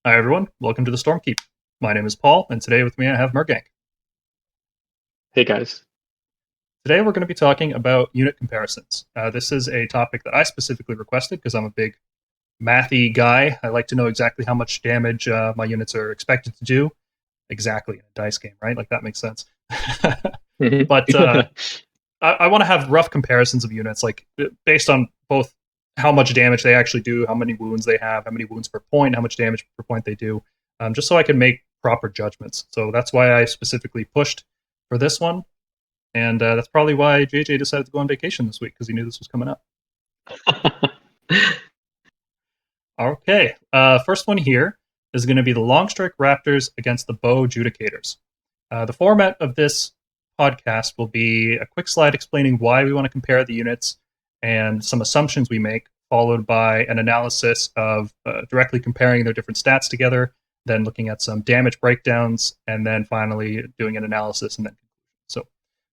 Hi everyone, welcome to the Stormkeep. My name is Paul, and today with me I have Mergank. Hey guys. Today we're going to be talking about unit comparisons. This is a topic that I specifically requested because I'm a big mathy guy. I like to know exactly how much damage my units are expected to do. Exactly, in a dice game, right? Like that makes sense. Mhm. But I want to have rough comparisons of units, like based on both how much damage they actually do, how many wounds they have, how many wounds per point, how much damage per point they do, just so I can make proper judgments. So that's why I specifically pushed for this one, and that's probably why JJ decided to go on vacation this week because he knew this was coming up. Okay, first one here is going to be the Longstrike Raptors against the Bow Judicators. The format of this podcast will be a quick slide explaining why we want to compare the units and some assumptions we make, followed by an analysis of directly comparing their different stats together, then looking at some damage breakdowns, and then finally doing an analysis and then conclusion. So,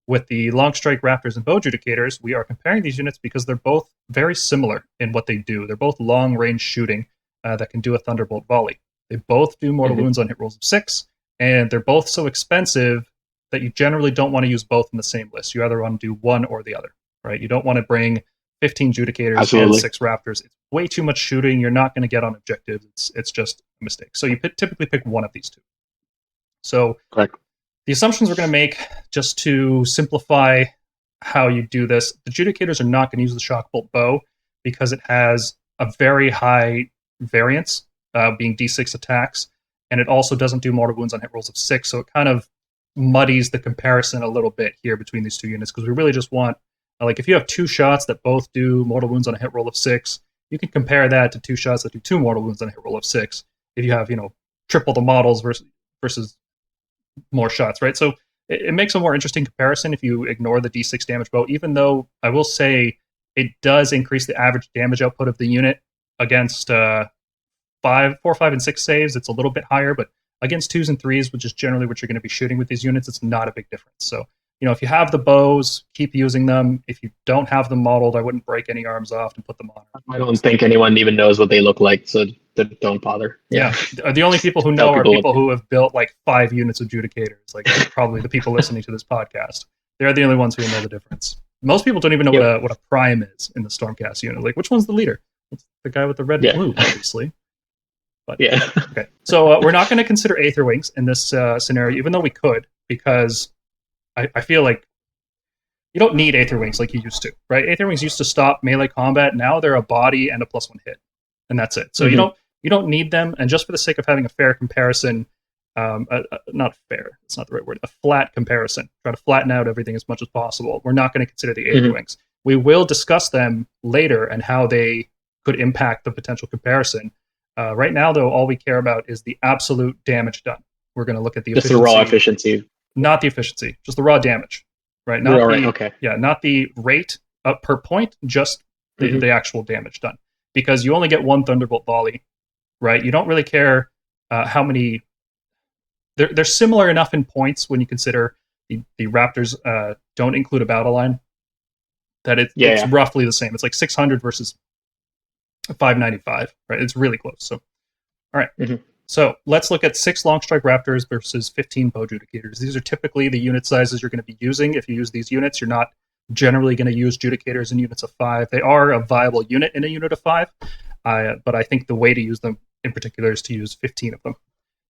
with the Longstrike Raptors and Bow Judicators, we are comparing these units because they're both very similar in what they do. They're both long-range shooting that can do a Thunderbolt volley. They both do mortal wounds on hit rolls of 6, and they're both so expensive that you generally don't want to use both in the same list. You either want to do one or the other, right? You don't want to bring 15 Judicators and Absolutely. 6 Raptors. It's way too much shooting. You're not going to get on objectives. It's just a mistake. So you typically pick one of these two. So Correct. the assumptions we're going to make, just to simplify how you do this, the Judicators are not going to use the Shockbolt Bow because it has a very high variance, being D6 attacks, and it also doesn't do mortal wounds on hit rolls of 6, so it kind of muddies the comparison a little bit here between these two units, because we really just want, like, if you have 2 shots that both do mortal wounds on a hit roll of 6, you can compare that to 2 shots that do 2 mortal wounds on a hit roll of 6 if you have, triple the models versus more shots, right? So it makes a more interesting comparison if you ignore the D6 damage bow, even though I will say it does increase the average damage output of the unit against 4, 5, and 6 saves. It's a little bit higher, but against 2s and 3s, which is generally what you're going to be shooting with these units, it's not a big difference. So, if you have the bows, keep using them. If you don't have them modeled, I wouldn't break any arms off and put them on. I don't think anyone even knows what they look like, so don't bother. Yeah. The only people who Tell know are people people who have built like 5 units of Judicators, like probably the people listening to this podcast. They're the only ones who know the difference. Most people don't even know Yep. what a prime is in the Stormcast unit. Like, which one's the leader? It's the guy with the red and Yeah. blue, obviously. But Yeah. okay, so we're not going to consider Aether Wings in this scenario, even though we could, because I feel like you don't need Aether Wings like you used to, right? Aether Wings used to stop melee combat. Now they're a body and a +1 hit, and that's it. So you don't need them. And just for the sake of having a fair comparison, not fair, it's not the right word, a flat comparison, try to flatten out everything as much as possible. We're not going to consider the Aether Wings. We will discuss them later and how they could impact the potential comparison. Right now, though, all we care about is the absolute damage done. We're going to look at the Just efficiency. the raw efficiency. Not the efficiency, just the raw damage, right? Okay. Yeah, not the rate per point, just the actual damage done. Because you only get one Thunderbolt volley, right? You don't really care how many. They're similar enough in points when you consider the Raptors don't include a battle line, that it's roughly the same. It's like 600 versus 595, right? It's really close. So, all right. So let's look at 6 Longstrike Raptors versus 15 Bow Judicators. These are typically the unit sizes you're going to be using. If you use these units, you're not generally going to use Judicators in units of 5. They are a viable unit in a unit of 5, but I think the way to use them in particular is to use 15 of them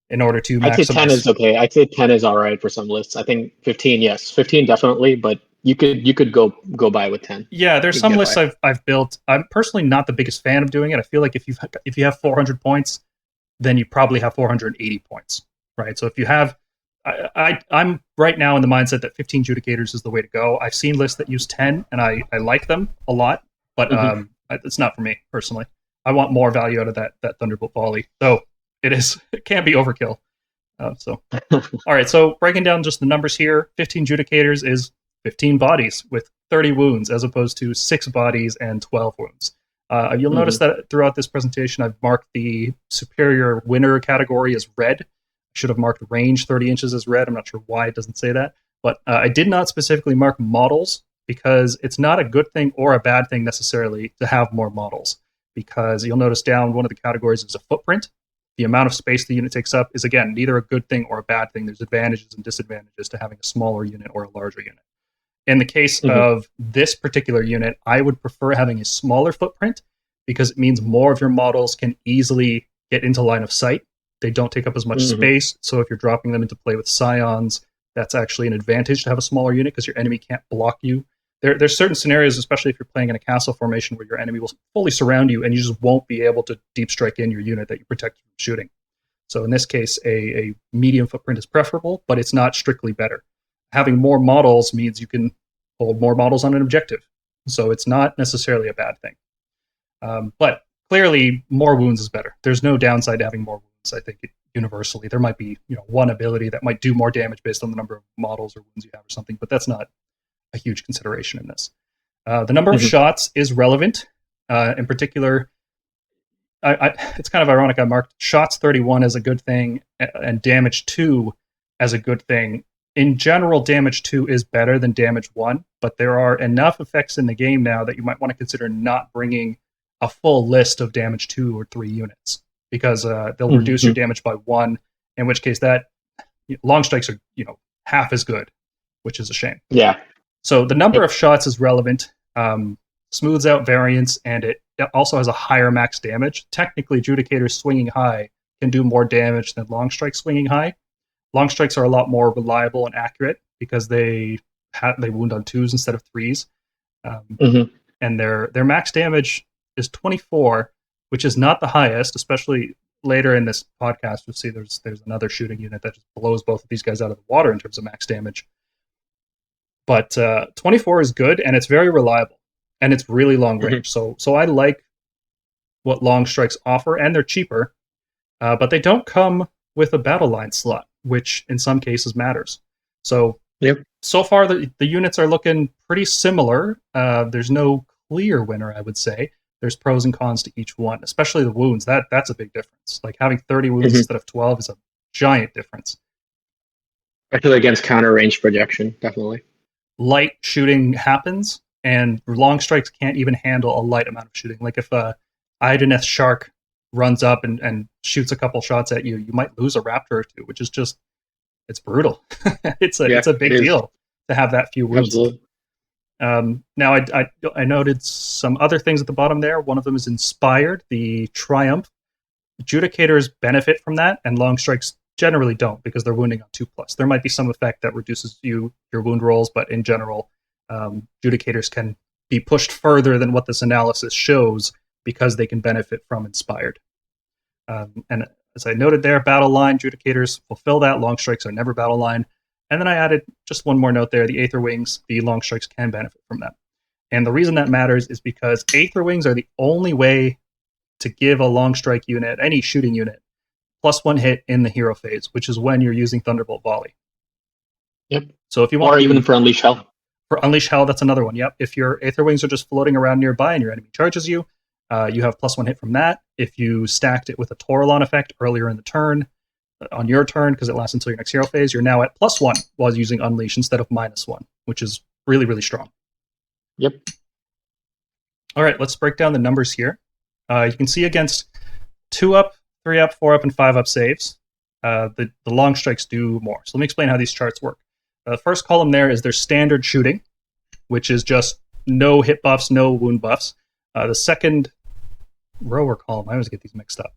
in order to maximize. I'd say 10 is okay. I'd say 10 is all right for some lists. I think 15, yes. 15 definitely, but you could go by with 10. Yeah, there's some lists I've built. I'm personally not the biggest fan of doing it. I feel like if you have 400 points, then you probably have 480 points, right? So if you have, I'm right now in the mindset that 15 Judicators is the way to go. I've seen lists that use 10, and I like them a lot, but it's not for me personally. I want more value out of that Thunderbolt volley, though it can't be overkill. All right, so breaking down just the numbers here, 15 Judicators is 15 bodies with 30 wounds, as opposed to 6 bodies and 12 wounds. You'll notice that throughout this presentation, I've marked the superior winner category as red. I should have marked range 30 inches as red. I'm not sure why it doesn't say that. But I did not specifically mark models because it's not a good thing or a bad thing necessarily to have more models. Because you'll notice down one of the categories is a footprint. the amount of space the unit takes up is, again, neither a good thing or a bad thing. There's advantages and disadvantages to having a smaller unit or a larger unit. In the case of this particular unit, I would prefer having a smaller footprint because it means more of your models can easily get into line of sight. They don't take up as much space, so if you're dropping them into play with scions, that's actually an advantage to have a smaller unit because your enemy can't block you. There's certain scenarios, especially if you're playing in a castle formation, where your enemy will fully surround you and you just won't be able to deep strike in your unit that you protect from shooting. So in this case, a medium footprint is preferable, but it's not strictly better. Having more models means you can hold more models on an objective. So it's not necessarily a bad thing. But clearly, more wounds is better. There's no downside to having more wounds, I think, universally. There might be one ability that might do more damage based on the number of models or wounds you have or something, but that's not a huge consideration in this. The number of shots is relevant. In particular, it's kind of ironic. I marked shots 31 as a good thing and damage 2 as a good thing. In general, damage 2 is better than damage 1, but there are enough effects in the game now that you might want to consider not bringing a full list of damage 2 or 3 units, because they'll reduce your damage by 1, in which case that long strikes are half as good, which is a shame. Yeah. So the number of shots is relevant, smooths out variance, and it also has a higher max damage. Technically, Judicators swinging high can do more damage than long strikes swinging high. Long strikes are a lot more reliable and accurate because they wound on 2s instead of 3s, and their max damage is 24, which is not the highest. Especially later in this podcast, you'll see there's another shooting unit that just blows both of these guys out of the water in terms of max damage. But 24 is good, and it's very reliable, and it's really long range. So I like what long strikes offer, and they're cheaper, but they don't come with a battle line slot, which in some cases matters. So so far the units are looking pretty similar. There's no clear winner, I would say. There's pros and cons to each one, especially the wounds. That's a big difference. Like having 30 wounds instead of 12 is a giant difference. Especially against counter range projection, definitely. Light shooting happens, and long strikes can't even handle a light amount of shooting. Like if Ideneth Shark runs up and shoots a couple shots at you, you might lose a Raptor or 2, which is just, it's brutal. It's a big deal to have that few wounds. Absolutely. Now, I noted some other things at the bottom there. One of them is Inspired, the Triumph. Judicators benefit from that, and long strikes generally don't because they're wounding on 2+. There might be some effect that reduces your wound rolls, but in general, Judicators can be pushed further than what this analysis shows because they can benefit from Inspired. And as I noted there, battle line, Judicators fulfill that. Long strikes are never battle line. And then I added just one more note there. The Aether Wings, the long strikes can benefit from that. And the reason that matters is because Aether Wings are the only way to give a long strike unit, any shooting unit, +1 hit in the hero phase, which is when you're using Thunderbolt Volley. Yep. So if you want, or even for Unleash Hell. For Unleash Hell, that's another one. Yep. If your Aether Wings are just floating around nearby and your enemy charges you, you have +1 hit from that. If you stacked it with a Toralon effect earlier in the turn, on your turn, because it lasts until your next hero phase, you're now at +1 while using Unleash instead of -1, which is really, really strong. Yep. All right, let's break down the numbers here. You can see against 2-up, 3-up, 4-up, and 5-up saves, the long strikes do more. So let me explain how these charts work. The first column there is their standard shooting, which is just no hit buffs, no wound buffs. The second row or column, I always get these mixed up.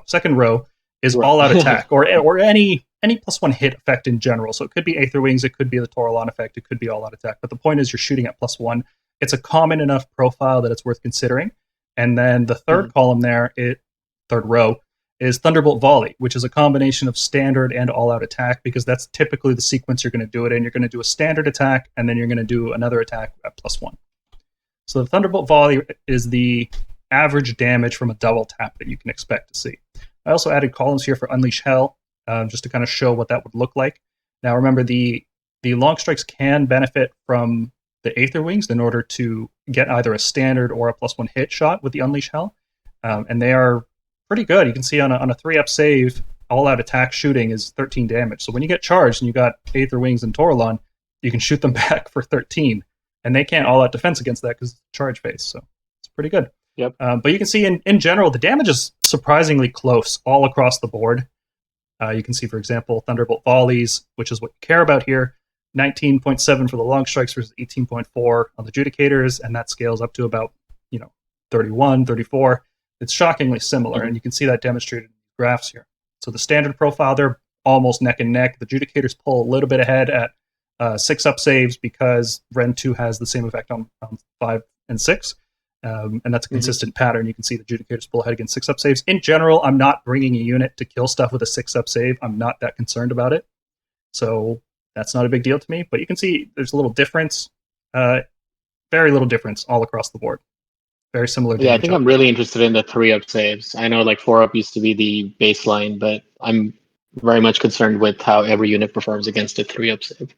Second row is all-out attack, or any +1 hit effect in general. So it could be Aether Wings, it could be the Toralon effect, it could be all-out attack. But the point is you're shooting at +1. It's a common enough profile that it's worth considering. And then the third column there, third row, is Thunderbolt Volley, which is a combination of standard and all-out attack, because that's typically the sequence you're going to do it in. You're going to do a standard attack, and then you're going to do another attack at +1. So the Thunderbolt Volley is the average damage from a double tap that you can expect to see. I also added columns here for Unleash Hell, just to kind of show what that would look like. Now remember, the long strikes can benefit from the Aether Wings in order to get either a standard or a +1 hit shot with the Unleash Hell, and they are pretty good. You can see on a 3-up save, all-out attack shooting is 13 damage. So when you get charged and you got Aether Wings and Toralon, you can shoot them back for 13, and they can't all-out defense against that because it's a charge phase. So it's pretty good. Yep. But you can see in general, the damage is surprisingly close all across the board. You can see, for example, Thunderbolt Volleys, which is what you care about here, 19.7 for the Longstrikes versus 18.4 on the Judicators, and that scales up to about 31, 34. It's shockingly similar, and you can see that demonstrated in the graphs here. So the standard profile, they're almost neck and neck. The Judicators pull a little bit ahead at 6-up saves because Ren 2 has the same effect on 5 and 6. And that's a consistent pattern. You can see the Judicators pull ahead against 6-up saves. In general, I'm not bringing a unit to kill stuff with a 6-up save. I'm not that concerned about it. So that's not a big deal to me. But you can see there's a little difference, very little difference all across the board. Very similar. Yeah, I think I'm really interested in the 3-up saves. I know 4-up used to be the baseline, but I'm very much concerned with how every unit performs against a 3-up save.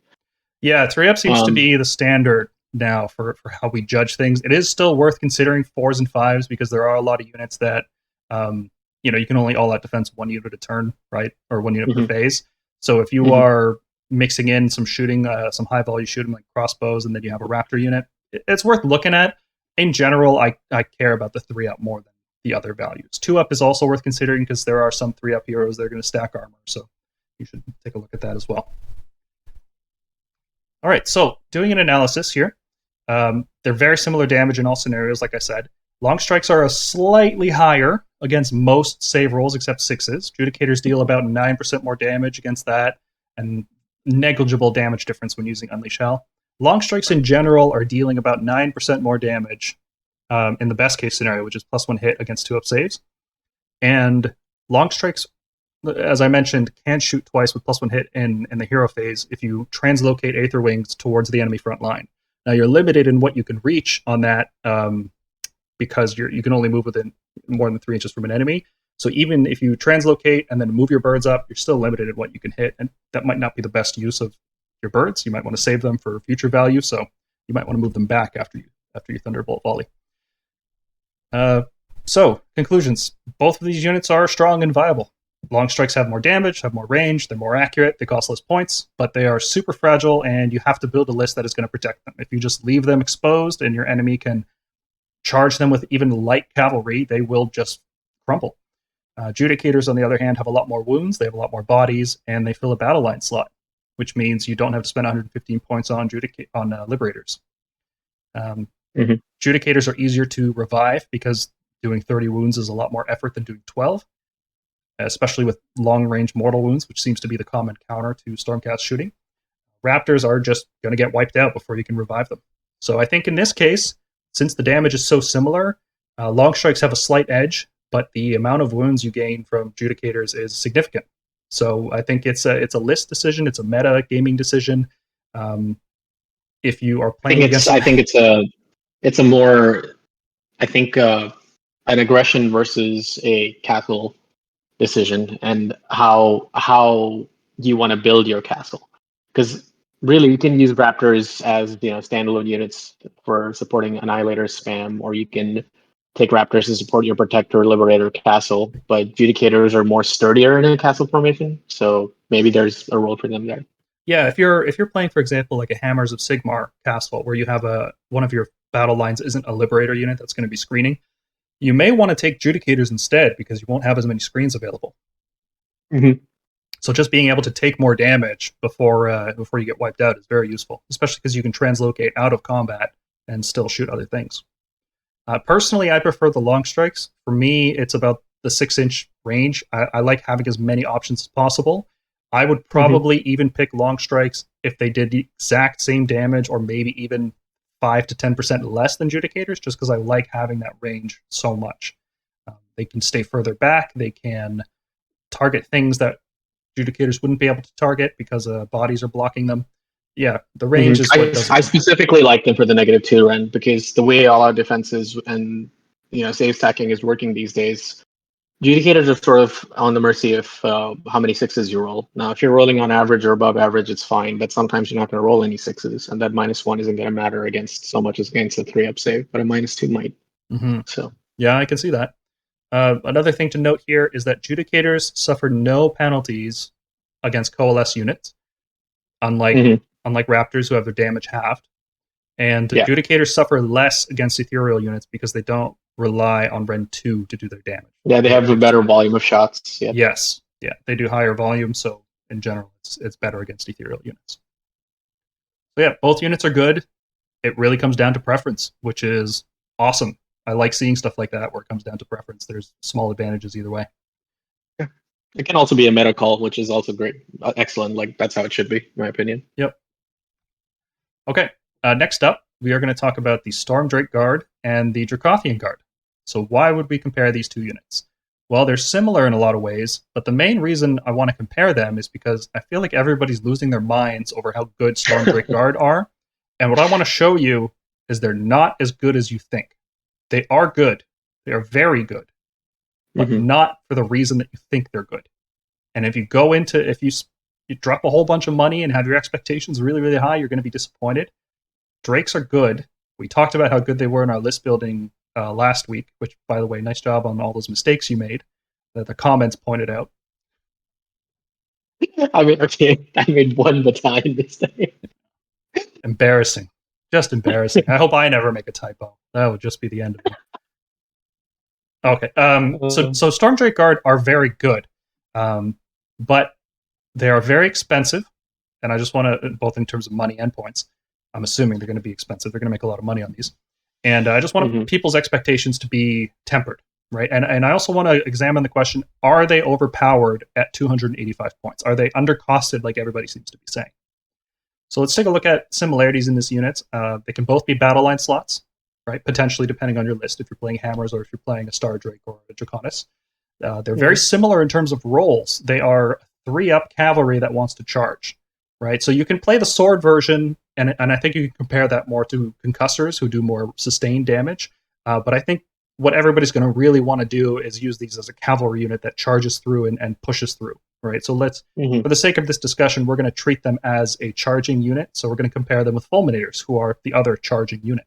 Yeah, 3-up seems to be the standard now for how we judge things. It is still worth considering 4s and 5s because there are a lot of units that you can only all out defense 1 unit a turn, right? Or 1 unit per phase. So if you are mixing in some shooting, some high value shooting like crossbows, and then you have a Raptor unit, it's worth looking at. In general, I care about the 3-up more than the other values. 2-up is also worth considering because there are some 3-up heroes that are going to stack armor, so you should take a look at that as well. All right, so doing an analysis here. They're very similar damage in all scenarios, like I said. Longstrikes are a slightly higher against most save rolls except 6s. Judicators deal about 9% more damage against that, and negligible damage difference when using Unleash Hell. Longstrikes in general are dealing about 9% more damage in the best case scenario, which is +1 hit against 2-up saves. And Longstrikes, as I mentioned, can shoot twice with +1 hit in the hero phase if you translocate Aether Wings towards the enemy front line. Now you're limited in what you can reach on that because you can only move within more than 3 inches from an enemy. So even if you translocate and then move your birds up, you're still limited in what you can hit, and that might not be the best use of your birds. You might want to save them for future value, so you might want to move them back after you Thunderbolt Volley. So conclusions: both of these units are strong and viable. Longstrikes have more damage, have more range, they're more accurate, they cost less points, but they are super fragile, and you have to build a list that is going to protect them. If you just leave them exposed and your enemy can charge them with even light cavalry, they will just crumble. Judicators, on the other hand, have a lot more wounds, they have a lot more bodies, and they fill a battle line slot, which means you don't have to spend 115 points on Liberators. Judicators are easier to revive because doing 30 wounds is a lot more effort than doing 12, especially with long-range mortal wounds, which seems to be the common counter to Stormcast shooting. Raptors are just going to get wiped out before you can revive them. So I think in this case, since the damage is so similar, Longstrikes have a slight edge, but the amount of wounds you gain from Judicators is significant. So I think it's a list decision. It's a meta gaming decision. If you are playing against, I think it's a more, I think an aggression versus a castle decision, and how you want to build your castle. Because really, you can use Raptors as standalone units for supporting Annihilator spam, or you can take Raptors to support your Protector, Liberator, Castle. But Judicators are more sturdier in a castle formation, so maybe there's a role for them there. Yeah, if you're playing, for example, like a Hammers of Sigmar castle, where you have one of your battle lines isn't a Liberator unit that's going to be screening, you may want to take Judicators instead because you won't have as many screens available. So just being able to take more damage before you get wiped out is very useful, especially because you can translocate out of combat and still shoot other things. Personally, I prefer the Longstrikes. For me, it's about the 6-inch range. I like having as many options as possible. I would probably even pick Longstrikes if they did the exact same damage, or maybe even 5 to 10% less than Judicators, just because I like having that range so much. They can stay further back. They can target things that Judicators wouldn't be able to target because bodies are blocking them. Yeah, the range is what does it. I specifically like them for the -2 run, because the way all our defenses and save stacking is working these days, Judicators are sort of on the mercy of how many 6s you roll. Now, if you're rolling on average or above average, it's fine, but sometimes you're not going to roll any 6s, and that -1 isn't going to matter against so much as against a 3-up save, but a -2 might. So yeah, I can see that. Another thing to note here is that Judicators suffer no penalties against Coalesce units, unlike Raptors, who have their damage halved. And Judicators suffer less against Ethereal units because they don't rely on Ren 2 to do their damage. Yeah, they have a better volume of shots. Yeah. Yes. Yeah, they do higher volume, so in general, it's better against ethereal units. So yeah, both units are good. It really comes down to preference, which is awesome. I like seeing stuff like that where it comes down to preference. There's small advantages either way. Yeah. It can also be a meta call, which is also great. Excellent. Like, that's how it should be, in my opinion. Yep. Okay, next up, we are going to talk about the Stormdrake Guard and the Dracothian Guard. So why would we compare these two units? Well, they're similar in a lot of ways, but the main reason I want to compare them is because I feel like everybody's losing their minds over how good Stormdrake Guard are. And what I want to show you is they're not as good as you think. They are good. They are very good, but not for the reason that you think they're good. And if you go into, if you drop a whole bunch of money and have your expectations really, really high, you're going to be disappointed. Drakes are good. We talked about how good they were in our list building last week, which, by the way, nice job on all those mistakes you made that the comments pointed out. I made one battalion mistake. Embarrassing. Just embarrassing. I hope I never make a typo. That would just be the end of it. Okay. So Stormdrake Guard are very good, but they are very expensive, and I just want to, both in terms of money and points, I'm assuming they're going to be expensive. They're going to make a lot of money on these. And I just want people's expectations to be tempered, right? And I also want to examine the question, are they overpowered at 285 points? Are they undercosted like everybody seems to be saying? So let's take a look at similarities in this unit. They can both be battle line slots, right? Potentially, depending on your list, if you're playing Hammers or if you're playing a Stardrake or a Draconis. They're very similar in terms of roles. They are 3-up cavalry that wants to charge, right? So you can play the sword version, and I think you can compare that more to concussors who do more sustained damage. But I think what everybody's going to really want to do is use these as a cavalry unit that charges through and pushes through, right? So let's, for the sake of this discussion, we're going to treat them as a charging unit. So we're going to compare them with fulminators, who are the other charging unit.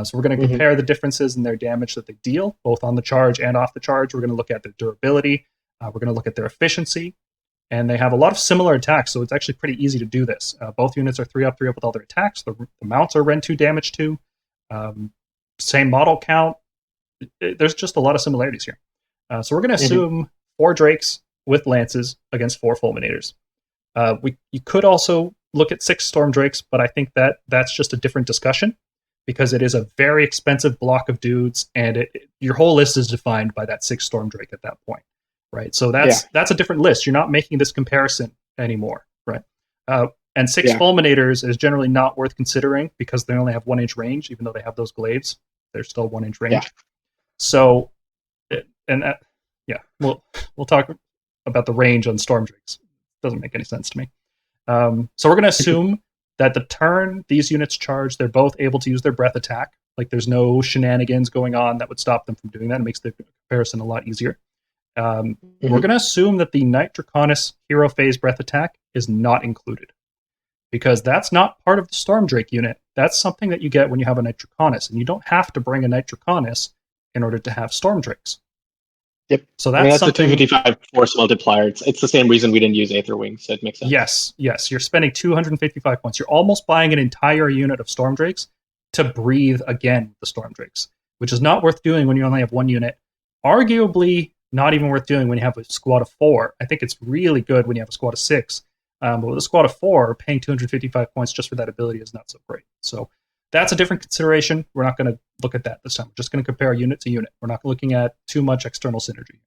So we're going to compare the differences in their damage that they deal, both on the charge and off the charge. We're going to look at their durability. We're going to look at their efficiency. And they have a lot of similar attacks, so it's actually pretty easy to do this. Both units are 3-up with all their attacks. The mounts are Ren 2 damage too. Same model count. There's just a lot of similarities here. So we're going to assume 4 Drakes with Lances against 4 Fulminators. You could also look at 6 Stormdrakes, but I think that's just a different discussion, because it is a very expensive block of dudes, and your whole list is defined by that 6 Stormdrake at that point. Right, so that's a different list. You're not making this comparison anymore, right? And 6 Fulminators is generally not worth considering because they only have 1-inch range, even though they have those glaives. They're still 1-inch range. Yeah. So, we'll talk about the range on Stormdrakes. Doesn't make any sense to me. So we're going to assume that the turn these units charge, they're both able to use their breath attack. Like, there's no shenanigans going on that would stop them from doing that. It makes the comparison a lot easier. We're going to assume that the Knight Draconis hero phase breath attack is not included, because that's not part of the Stormdrake unit. That's something that you get when you have a Knight Draconis, and you don't have to bring a Knight Draconis in order to have Stormdrakes. Yep. So that's a 255 force multiplier. It's the same reason we didn't use Aether Wings, so it makes sense. Yes. You're spending 255 points. You're almost buying an entire unit of Stormdrakes to breathe again the Stormdrakes, which is not worth doing when you only have 1 unit. Arguably not even worth doing when you have a squad of 4. I think it's really good when you have a squad of 6. But with a squad of 4, paying 255 points just for that ability is not so great. So that's a different consideration. We're not going to look at that this time. We're just going to compare unit to unit. We're not looking at too much external synergy.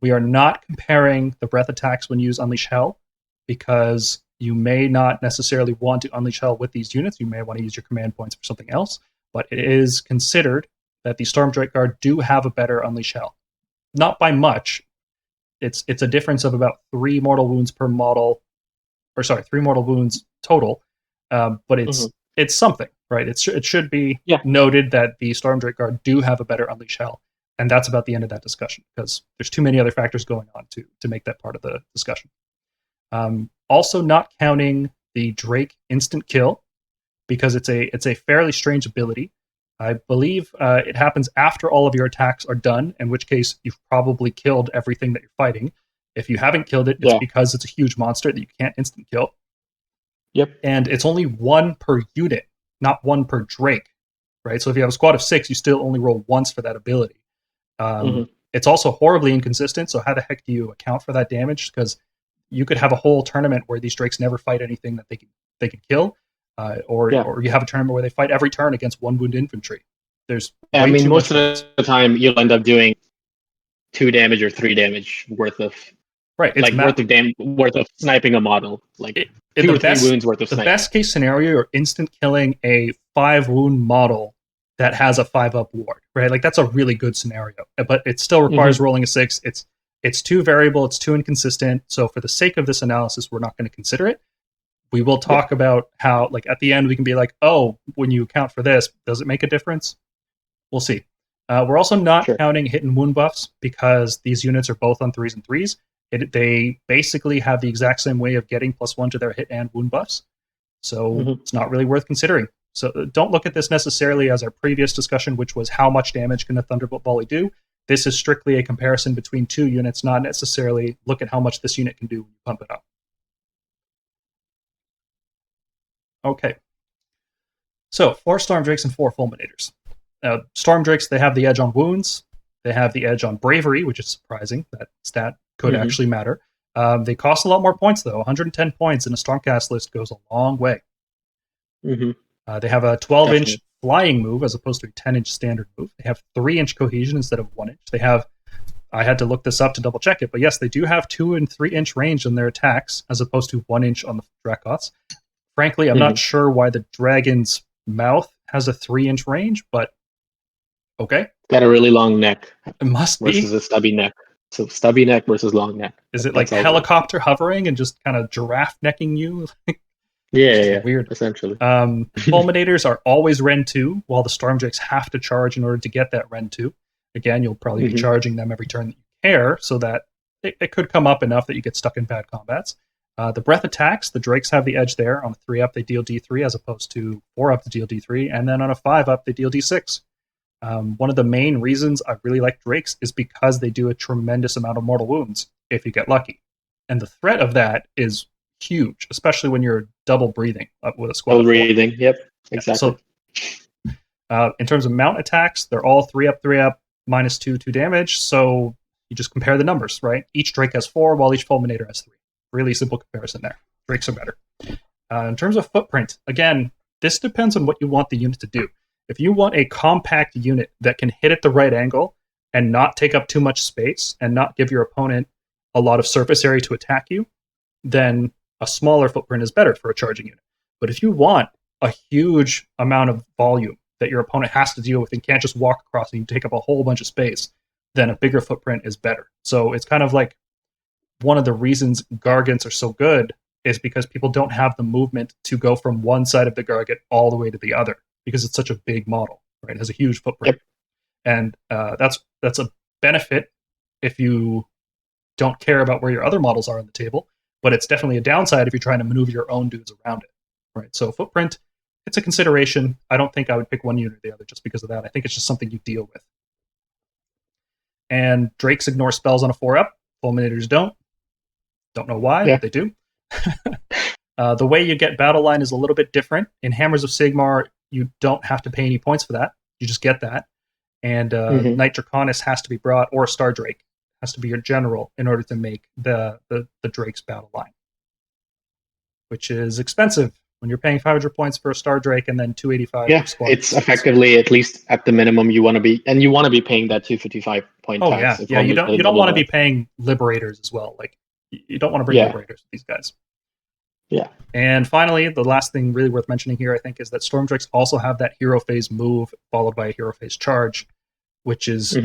We are not comparing the breath attacks when you use Unleash Hell, because you may not necessarily want to Unleash Hell with these units. You may want to use your command points for something else. But it is considered that the Stormdrake Guard do have a better Unleash Hell. Not by much. It's a difference of about 3 mortal wounds per model, 3 mortal wounds total. But it's something, right? It should be noted that the Stormdrake Guard do have a better Unleash Hell, and that's about the end of that discussion, because there's too many other factors going on to make that part of the discussion. Also, not counting the Drake instant kill, because it's a fairly strange ability. I believe it happens after all of your attacks are done, in which case you've probably killed everything that you're fighting. If you haven't killed it, it's because it's a huge monster that you can't instant kill. Yep. And it's only 1 per unit, not 1 per Drake. right? So if you have a squad of 6, you still only roll once for that ability. It's also horribly inconsistent, so how the heck do you account for that damage? Because you could have a whole tournament where these drakes never fight anything that they can kill, or you have a tournament where they fight every turn against 1 wound infantry. There's I mean, most of points. the time you'll end up doing 2 damage or 3 damage worth of worth of sniping a model, like 2 or 3 wounds worth of sniping. The best case scenario, you're instant killing a 5 wound model that has a 5-up ward, right? Like that's a really good scenario, but it still requires rolling a 6. It's too variable, it's too inconsistent. So for the sake of this analysis, we're not going to consider it. We will talk about how, like at the end, we can be like, oh, when you account for this, does it make a difference? We'll see. We're also not counting hit and wound buffs because these units are both on 3s and 3s. They basically have the exact same way of getting +1 to their hit and wound buffs. So it's not really worth considering. So don't look at this necessarily as our previous discussion, which was how much damage can a Thunderbolt Volley do. This is strictly a comparison between 2 units, not necessarily look at how much this unit can do when you pump it up. Okay. So 4 Stormdrakes and 4 Fulminators. Stormdrakes, they have the edge on wounds. They have the edge on bravery, which is surprising. That stat could actually matter. They cost a lot more points, though. 110 points in a Stormcast list goes a long way. They have a 12-inch flying move as opposed to a 10-inch standard move. They have 3-inch cohesion instead of 1-inch. They have, I had to look this up to double check it, but yes, they do have 2 and 3-inch range in their attacks as opposed to 1-inch on the Dracoths. Frankly, I'm not sure why the dragon's mouth has a 3-inch range, but okay. Got a really long neck. It must versus a stubby neck. So stubby neck versus long neck. Is it like helicopter hovering and just kind of giraffe necking you? Yeah, weird. Essentially. Fulminators are always Ren 2, while the Stormdrakes have to charge in order to get that Ren 2. Again, you'll probably be charging them every turn that you care, so that it could come up enough that you get stuck in bad combats. The breath attacks, the Drakes have the edge there. On a 3-up, they deal D3 as opposed to 4-up to deal D3, and then on a 5-up, they deal D6. One of the main reasons I really like Drakes is because they do a tremendous amount of mortal wounds if you get lucky. And the threat of that is huge, especially when you're double breathing up with a squad. Double breathing, yep, exactly. So, in terms of mount attacks, they're all 3-up, -2 damage. So you just compare the numbers, right? Each Drake has 4, while each Fulminator has 3. Really simple comparison there. Drakes are better. In terms of footprint, again, this depends on what you want the unit to do. If you want a compact unit that can hit at the right angle and not take up too much space and not give your opponent a lot of surface area to attack you, then a smaller footprint is better for a charging unit. But if you want a huge amount of volume that your opponent has to deal with and can't just walk across and you take up a whole bunch of space, then a bigger footprint is better. So it's kind of like one of the reasons Gargants are so good is because people don't have the movement to go from one side of the Gargant all the way to the other, because it's such a big model, right? It has a huge footprint. And that's a benefit if you don't care about where your other models are on the table, but it's definitely a downside if you're trying to maneuver your own dudes around it, right? So footprint, it's a consideration. I don't think I would pick one unit or the other just because of that. I think it's just something you deal with. And Drakes ignore spells on a 4-up. Fulminators don't. Don't know why, but they do. The way you get battle line is a little bit different. In Hammers of Sigmar, you don't have to pay any points for that. You just get that. And Knight Draconis has to be brought, or a Star Drake has to be your general in order to make the Drake's battle line, which is expensive when you're paying 500 points for a Star Drake and then 285 for squad. It's effectively, at least at the minimum, you want to be, and you want to be paying that 255 point tax. Yeah, you don't want to be paying Liberators as well. Like, you don't want to bring Liberators with these guys. Yeah. And finally, the last thing really worth mentioning here, I think, is that Stormdrakes also have that hero phase move followed by a hero phase charge, which is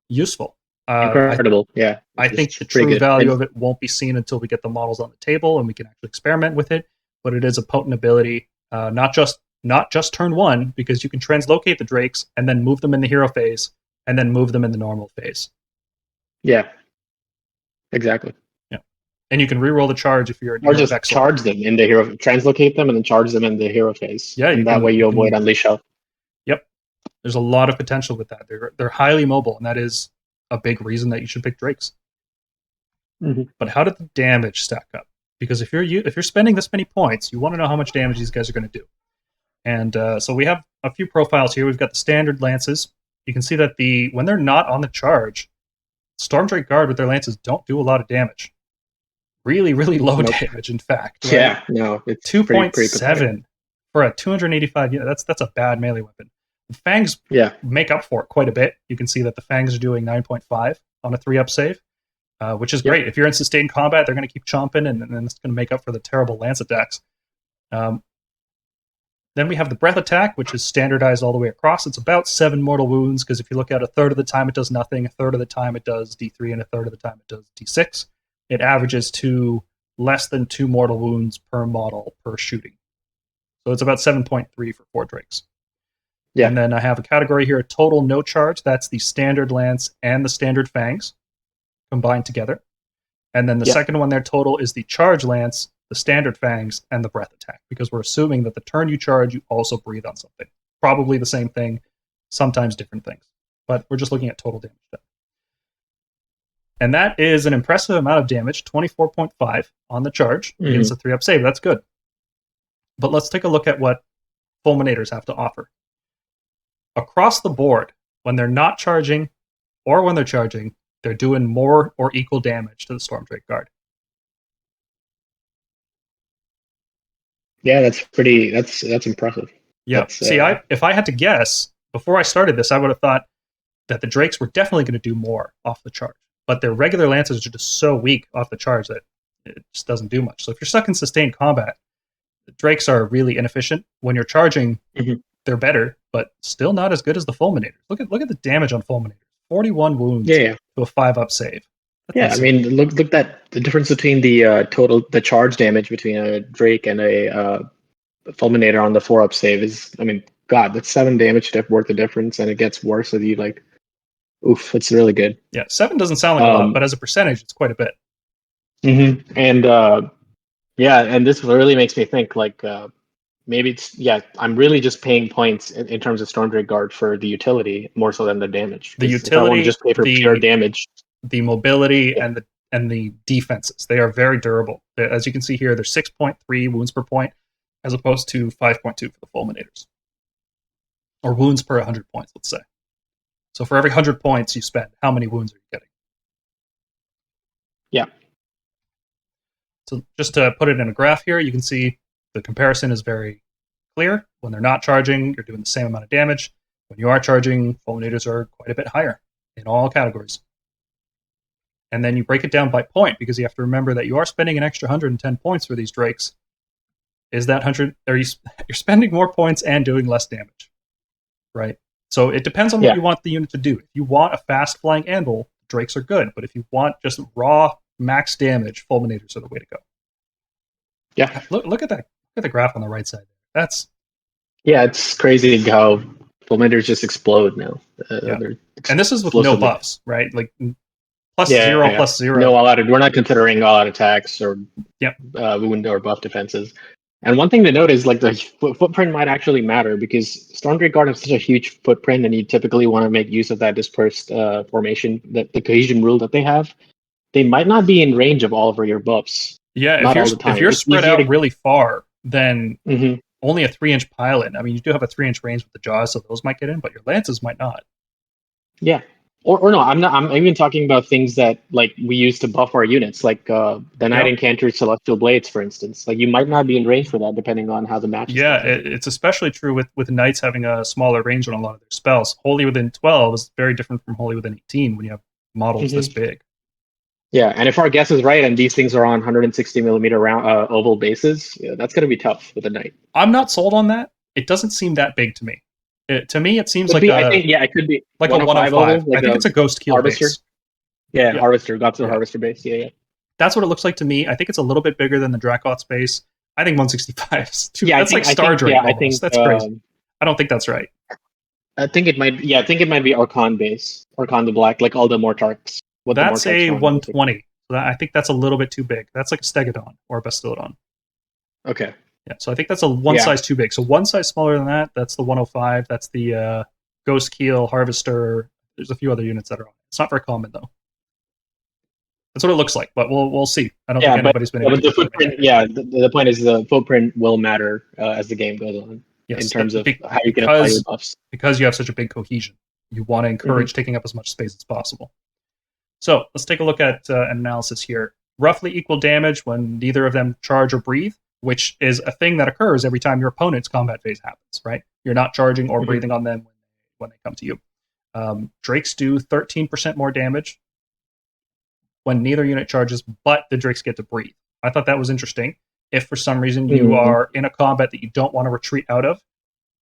useful. Incredible, I think the true value of it won't be seen until we get the models on the table and we can actually experiment with it. But it is a potent ability, not just turn 1, because you can translocate the Drakes and then move them in the hero phase and then move them in the normal phase. Yeah, exactly. And you can reroll the charge if you're... Or just charge them in the hero... Translocate them and then charge them in the hero phase. Yeah, and that way you avoid Unleash Hell. Yep. There's a lot of potential with that. They're highly mobile, and that is a big reason that you should pick Drakes. But how did the damage stack up? Because if you're spending this many points, you want to know how much damage these guys are going to do. And so we have a few profiles here. We've got the standard lances. You can see that when they're not on the charge, Stormdrake Guard with their lances don't do a lot of damage. Really, really low damage, in fact. Right? Yeah, no, it's 2.7 for a 285. Yeah, that's a bad melee weapon. The Fangs make up for it quite a bit. You can see that the Fangs are doing 9.5 on a 3-up save, which is great. If you're in sustained combat, they're going to keep chomping, and then it's going to make up for the terrible lance attacks. Then we have the breath attack, which is standardized all the way across. It's about 7 mortal wounds, because if you look at a third of the time it does nothing, a third of the time it does D3, and a third of the time it does D6. It averages to less than 2 mortal wounds per model per shooting. So it's about 7.3 for 4 Drakes. Yeah. And then I have a category here, total no charge. That's the standard lance and the standard fangs combined together. And then the second one there, total, is the charge lance, the standard fangs, and the breath attack, because we're assuming that the turn you charge, you also breathe on something. Probably the same thing, sometimes different things. But we're just looking at total damage. And that is an impressive amount of damage, 24.5 on the charge against a 3-up save. That's good. But let's take a look at what Fulminators have to offer. Across the board, when they're not charging or when they're charging, they're doing more or equal damage to the Stormdrake Guard. Yeah, that's impressive. Yeah. See, if I had to guess, before I started this, I would have thought that the Drakes were definitely going to do more off the charge. But their regular lances are just so weak off the charge that it just doesn't do much. So if you're stuck in sustained combat, the Drakes are really inefficient. When you're charging, they're better, but still not as good as the Fulminators. Look at the damage on Fulminators. 41 wounds to a 5-up save. That's insane. I mean, look at the difference between the charge damage between a Drake and a Fulminator on the 4-up save is, I mean, God, that's 7 damage worth the difference, and it gets worse as you like. Oof, it's really good. Yeah, 7 doesn't sound like a lot, but as a percentage, it's quite a bit. And and this really makes me think like maybe I'm really just paying points in terms of Stormdrake Guard for the utility more so than the damage. The utility, if I want to just pay for pure damage, the mobility, and the defenses, they are very durable. As you can see here, they're 6.3 wounds per point, as opposed to 5.2 for the Fulminators, or wounds per 100 points, let's say. So for every 100 points you spend, how many wounds are you getting? Yeah. So just to put it in a graph here, you can see the comparison is very clear. When they're not charging, you're doing the same amount of damage. When you are charging, Fulminators are quite a bit higher in all categories. And then you break it down by point, because you have to remember that you are spending an extra 110 points for these Drakes. Is that 100? You're spending more points and doing less damage, right? So it depends on what you want the unit to do. If you want a fast flying anvil, Drakes are good. But if you want just raw max damage, Fulminators are the way to go. Yeah. Look at that. Look at the graph on the right side. It's crazy how Fulminators just explode now. And this is with no buffs, right? Like +0, +0. No all-out. We're not considering all-out attacks or wound or buff defenses. And one thing to note is like the footprint might actually matter, because Stormdrake Guard has such a huge footprint, and you typically want to make use of that dispersed formation, that the cohesion rule that they have. They might not be in range of all of your buffs. Yeah, if you're spread out really far, then only a 3-inch pilot. I mean, you do have a 3-inch range with the jaws, so those might get in, but your lances might not. Yeah. Or no, I'm not. I'm even talking about things that like we use to buff our units, like the Knight Encanter Celestial Blades, for instance. Like you might not be in range for that, depending on how the match is. Yeah, it's especially true with Knights having a smaller range on a lot of their spells. Holy Within 12 is very different from Holy Within 18 when you have models this big. Yeah, and if our guess is right, and these things are on 160 millimeter round oval bases, that's going to be tough with a Knight. I'm not sold on that. It doesn't seem that big to me. To me, it seems like it could be like a 105. Like I think it's a Ghost Keel Harvester. base. Yeah, Harvester. Got to the Harvester base. Yeah. That's what it looks like to me. I think it's a little bit bigger than the Dracoth's base. I think 165 is too. That's like Star Drake. I think that's crazy. I don't think that's right. I think it might. Yeah, I think it might be Archon base, Archon the Black, like all the Mortarks. That's a 120. So I think that's a little bit too big. That's like a Stegodon or a Bastiladon. Okay. Yeah, so I think that's a one size too big. So one size smaller than that, that's the 105. That's the Ghost Keel, Harvester. There's a few other units that are on it. It's not very common, though. That's what it looks like, but we'll see. I don't think anybody's been able to. The footprint, the point is the footprint will matter as the game goes on. Yes, in terms of how you can apply your buffs. Because you have such a big cohesion. You want to encourage taking up as much space as possible. So let's take a look at an analysis here. Roughly equal damage when neither of them charge or breathe, which is a thing that occurs every time your opponent's combat phase happens, right? You're not charging or breathing on them when they come to you. Drakes do 13% more damage when neither unit charges, but the Drakes get to breathe. I thought that was interesting. If for some reason you are in a combat that you don't want to retreat out of,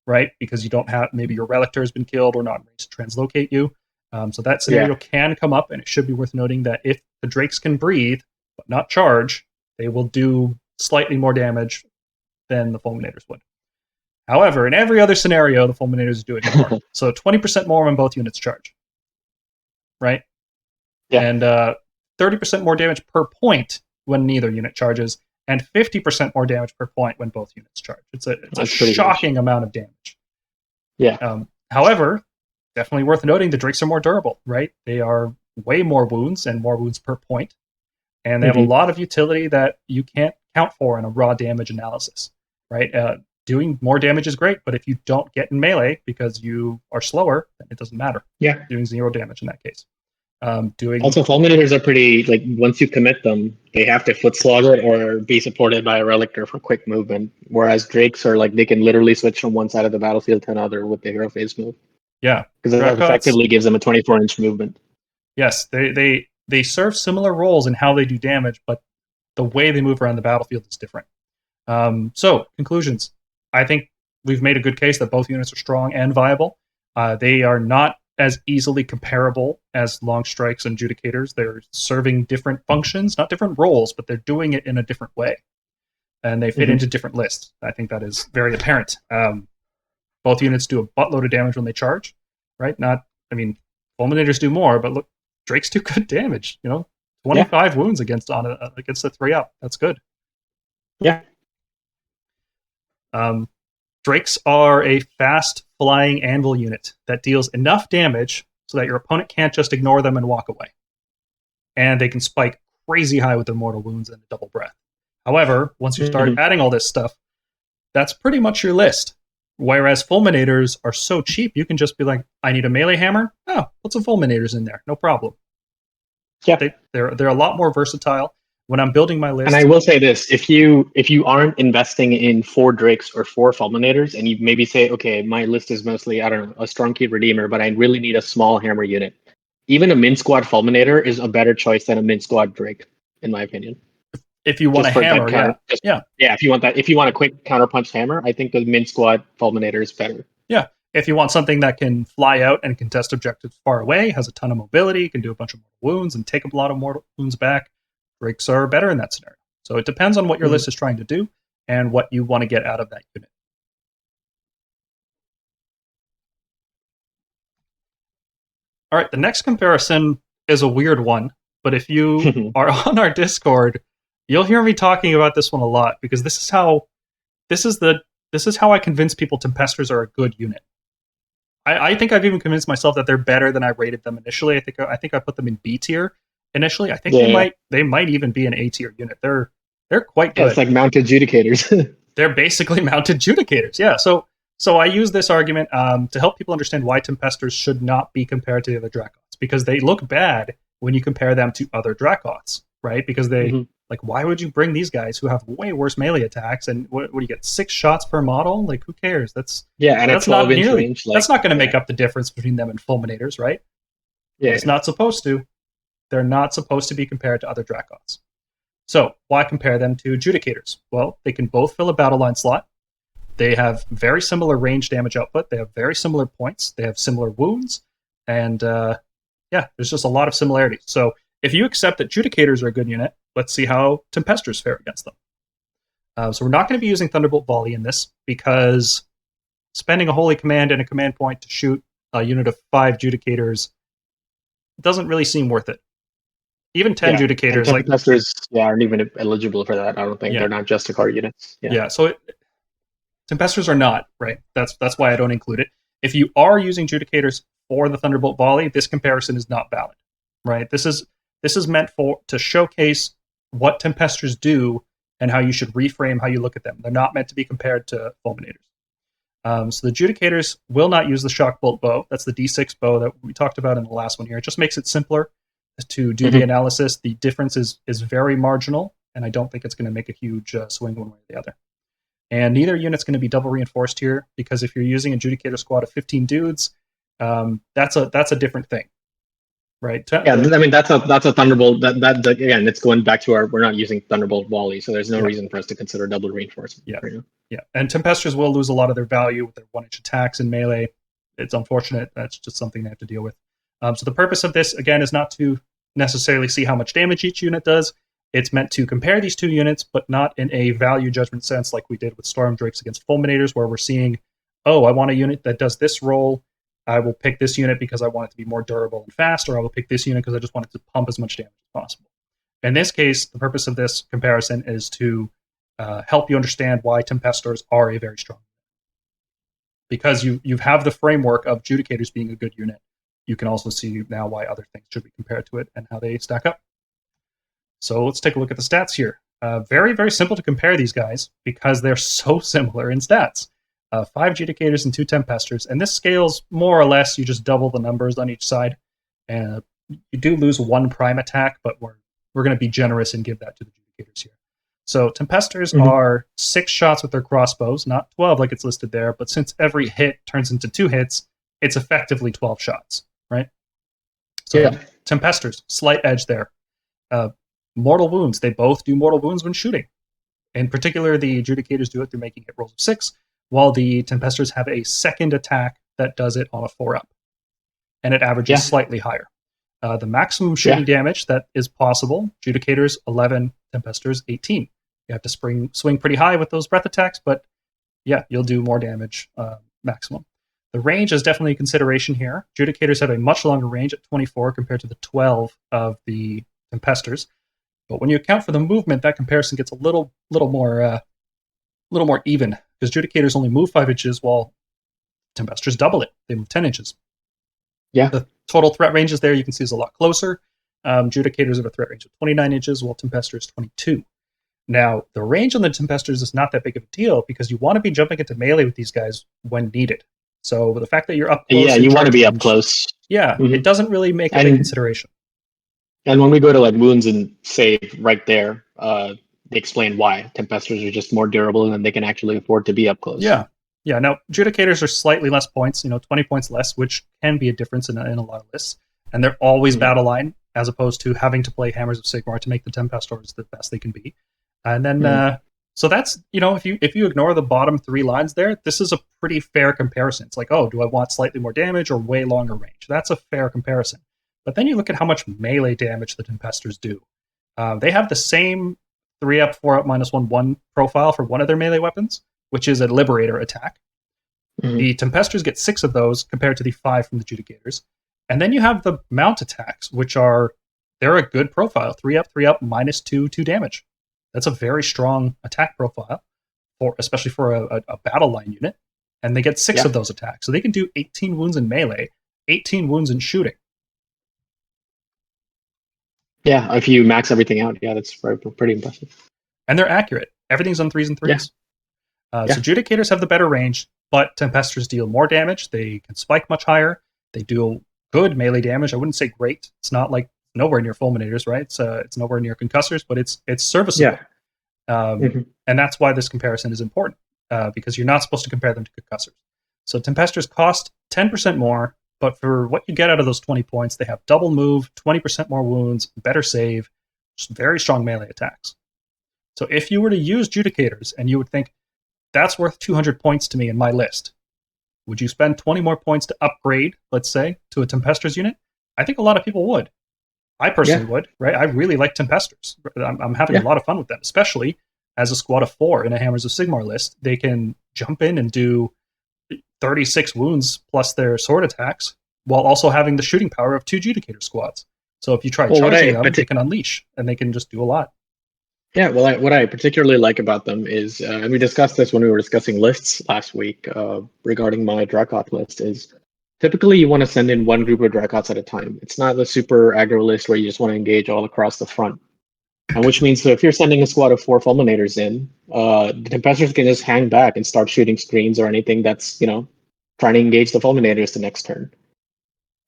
right, because you don't have, maybe your Relictor has been killed or not raised to translocate you. So that scenario can come up, and it should be worth noting that if the Drakes can breathe but not charge, they will do slightly more damage than the Fulminators would. However, in every other scenario, the Fulminators do it more. So 20% more when both units charge. Right? Yeah. And 30% more damage per point when neither unit charges, and 50% more damage per point when both units charge. It's a shocking amount of damage. Yeah. However, definitely worth noting, the Drakes are more durable, right? They are way more wounds and more wounds per point. And they have a lot of utility that you can't count for in a raw damage analysis, right? Doing more damage is great, but if you don't get in melee because you are slower, then it doesn't matter. Yeah. Doing 0 damage in that case. Also, Fulminators are pretty, like, once you commit them, they have to foot slog it or be supported by a Relictor for quick movement. Whereas Drakes are like, they can literally switch from one side of the battlefield to another with the hero phase move. Yeah. Because that effectively gives them a 24-inch movement. Yes, they serve similar roles in how they do damage, but the way they move around the battlefield is different. So, conclusions. I think we've made a good case that both units are strong and viable. They are not as easily comparable as Longstrikes and Judicators. They're serving different functions, not different roles, but they're doing it in a different way. And they fit into different lists. I think that is very apparent. Both units do a buttload of damage when they charge, right? Fulminators do more, but look, Drakes do good damage. 25 wounds against a 3-up. That's good. Yeah. Drakes are a fast flying anvil unit that deals enough damage so that your opponent can't just ignore them and walk away. And they can spike crazy high with their mortal wounds and a double breath. However, once you start adding all this stuff, that's pretty much your list. Whereas Fulminators are so cheap, you can just be like, I need a melee hammer. Oh, put some Fulminators in there. No problem. Yeah. They're a lot more versatile. When I'm building my list... And I will say this, if you aren't investing in 4 Drakes or 4 Fulminators, and you maybe say, okay, my list is mostly, I don't know, a Stormkeep Redeemer, but I really need a small hammer unit. Even a Min Squad Fulminator is a better choice than a Min Squad Drake, in my opinion. If you want a hammer, yeah, if you want a quick counterpunch hammer, I think the Min Squad Fulminator is better. Yeah, if you want something that can fly out and contest objectives far away, has a ton of mobility, can do a bunch of mortal wounds and take a lot of mortal wounds back, Drakes are better in that scenario. So it depends on what your list is trying to do and what you want to get out of that unit. All right, the next comparison is a weird one, but if you are on our Discord, you'll hear me talking about this one a lot because this is how I convince people Tempestors are a good unit. I think I've even convinced myself that they're better than I rated them initially. I think I put them in B tier initially. I think they might even be an A tier unit. They're quite good. It's like mounted Judicators. They're basically mounted Judicators. Yeah. So I use this argument to help people understand why Tempestors should not be compared to the other Dracoths, because they look bad when you compare them to other Dracoths, right? Because they why would you bring these guys who have way worse melee attacks and what do you get, 6 shots per model? Like, who cares? That's not nearly range, that's not going to make up the difference between them and Fulminators, right? Yeah, it's not supposed to. They're not supposed to be compared to other Dracoths. So why compare them to Judicators? Well, they can both fill a battle line slot. They have very similar range damage output. They have very similar points. They have similar wounds. And there's just a lot of similarities. So if you accept that Judicators are a good unit, let's see how Tempestors fare against them. So we're not going to be using Thunderbolt Volley in this because spending a Holy Command and a command point to shoot a unit of 5 Judicators doesn't really seem worth it. Even 10 Judicators, like Tempestors, aren't even eligible for that. I don't think they're not Justicar units. So Tempestors are not, right? That's why I don't include it. If you are using Judicators for the Thunderbolt Volley, this comparison is not valid, right? This is meant to showcase what Tempestors do and how you should reframe how you look at them. They're not meant to be compared to Fulminators. So the Judicators will not use the Shock Bolt bow. That's the D6 bow that we talked about in the last one here. It just makes it simpler to do the analysis. The difference is very marginal, and I don't think it's going to make a huge swing one way or the other. And neither unit's going to be double reinforced here, because if you're using a Judicator squad of 15 dudes, that's a different thing, right? Yeah, I mean that's a Thunderbolt. That again, it's going back to we're not using Thunderbolt volley, so there's no reason for us to consider double reinforcement. Yeah, right now. Yeah, and Tempestors will lose a lot of their value with their 1-inch attacks in melee. It's unfortunate. That's just something they have to deal with. So the purpose of this, again, is not to necessarily see how much damage each unit does. It's meant to compare these two units, but not in a value judgment sense like we did with Stormdrakes against Fulminators, where we're seeing, oh, I want a unit that does this role. I will pick this unit because I want it to be more durable and fast, or I will pick this unit because I just want it to pump as much damage as possible. In this case, the purpose of this comparison is to help you understand why Tempestors are a very strong unit. Because you have the framework of Judicators being a good unit, you can also see now why other things should be compared to it and how they stack up. So let's take a look at the stats here. Very, very simple to compare these guys because they're so similar in stats. 5 Judicators and 2 Tempestors, and this scales more or less. You just double the numbers on each side. And you do lose 1 prime attack, but we're going to be generous and give that to the Judicators here. So Tempestors are 6 shots with their crossbows, not 12 like it's listed there, but since every hit turns into 2 hits, it's effectively 12 shots, right? So Tempestors, slight edge there. Mortal wounds, they both do mortal wounds when shooting. In particular, the Judicators do it through making hit rolls of 6, while the Tempestors have a second attack that does it on a 4-up. And it averages slightly higher. The maximum shooting damage that is possible, Judicators 11, Tempestors 18. You have to swing pretty high with those breath attacks, but yeah, you'll do more damage maximum. The range is definitely a consideration here. Judicators have a much longer range at 24 compared to the 12 of the Tempestors. But when you account for the movement, that comparison gets a little more even, because Judicators only move 5 inches while Tempestors double it. They move 10 inches. Yeah. The total threat ranges there you can see is a lot closer. Judicators have a threat range of 29 inches, while Tempestors 22. Now, the range on the Tempestors is not that big of a deal because you want to be jumping into melee with these guys when needed. So with the fact that you're up close, you want to be up close. Yeah, it doesn't really make a big consideration. And when we go to like wounds and save right there, they explain why Tempestors are just more durable and they can actually afford to be up close. Yeah. Now Judicators are slightly less points, 20 points less, which can be a difference in a lot of lists. And they're always battle line, as opposed to having to play Hammers of Sigmar to make the Tempestors the best they can be. And then, so that's, if you ignore the bottom 3 lines there, this is a pretty fair comparison. It's like, oh, do I want slightly more damage or way longer range? That's a fair comparison. But then you look at how much melee damage the Tempestors do. They have the same 3-up, 4-up, -1/1 profile for one of their melee weapons, which is a Liberator attack. The Tempestors get 6 of those compared to the 5 from the Judicators. And then you have the mount attacks, which they're a good profile. 3-up, 3-up, -2 damage. That's a very strong attack profile, especially for a battle line unit. And they get 6 of those attacks. So they can do 18 wounds in melee, 18 wounds in shooting. Yeah, if you max everything out, that's pretty impressive. And they're accurate. Everything's on 3s and 3s. So Judicators have the better range, but Tempestors deal more damage. They can spike much higher. They do good melee damage. I wouldn't say great. It's not like nowhere near Fulminators, right? It's nowhere near Concussors, but it's serviceable. And that's why this comparison is important, because you're not supposed to compare them to Concussors. So Tempestors cost 10% more, but for what you get out of those 20 points, they have double move, 20% more wounds, better save, just very strong melee attacks. So if you were to use Judicators and you would think, that's worth 200 points to me in my list, would you spend 20 more points to upgrade, let's say, to a Tempestors unit? I think a lot of people would. I personally would, right? I really like Tempestors. I'm having a lot of fun with them, especially as a squad of 4 in a Hammers of Sigmar list. They can jump in and do 36 wounds plus their sword attacks, while also having the shooting power of 2 Judicator squads. So if you try charging them, they can unleash, and they can just do a lot. Yeah, well, what I particularly like about them is, and we discussed this when we were discussing lists last week regarding my Dracoth list, is typically you want to send in one group of Dracoths at a time. It's not the super aggro list where you just want to engage all across the front. And which means that if you're sending a squad of 4 Fulminators in, the Tempestors can just hang back and start shooting screens or anything that's, trying to engage the Fulminators the next turn.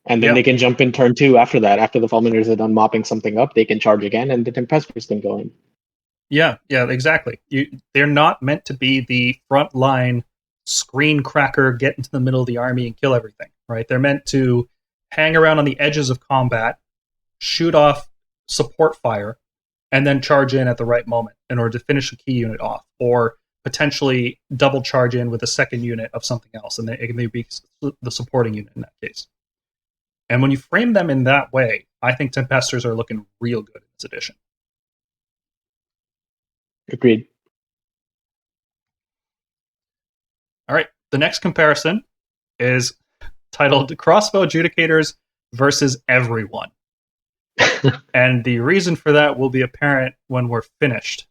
And then Yeah. they can jump in turn 2 after that. After the Fulminators are done mopping something up, they can charge again, and the Tempestors can go in. Yeah, exactly. They're not meant to be the front line screen cracker, get into the middle of the army and kill everything, right? They're meant to hang around on the edges of combat, shoot off support fire, and then charge in at the right moment in order to finish a key unit off, or potentially double charge in with a second unit of something else, and it may be the supporting unit in that case. And when you frame them in that way, I think Tempestors are looking real good in this edition. Agreed. All right, the next comparison is titled Crossbow Judicators versus Everyone. And the reason for that will be apparent when we're finished.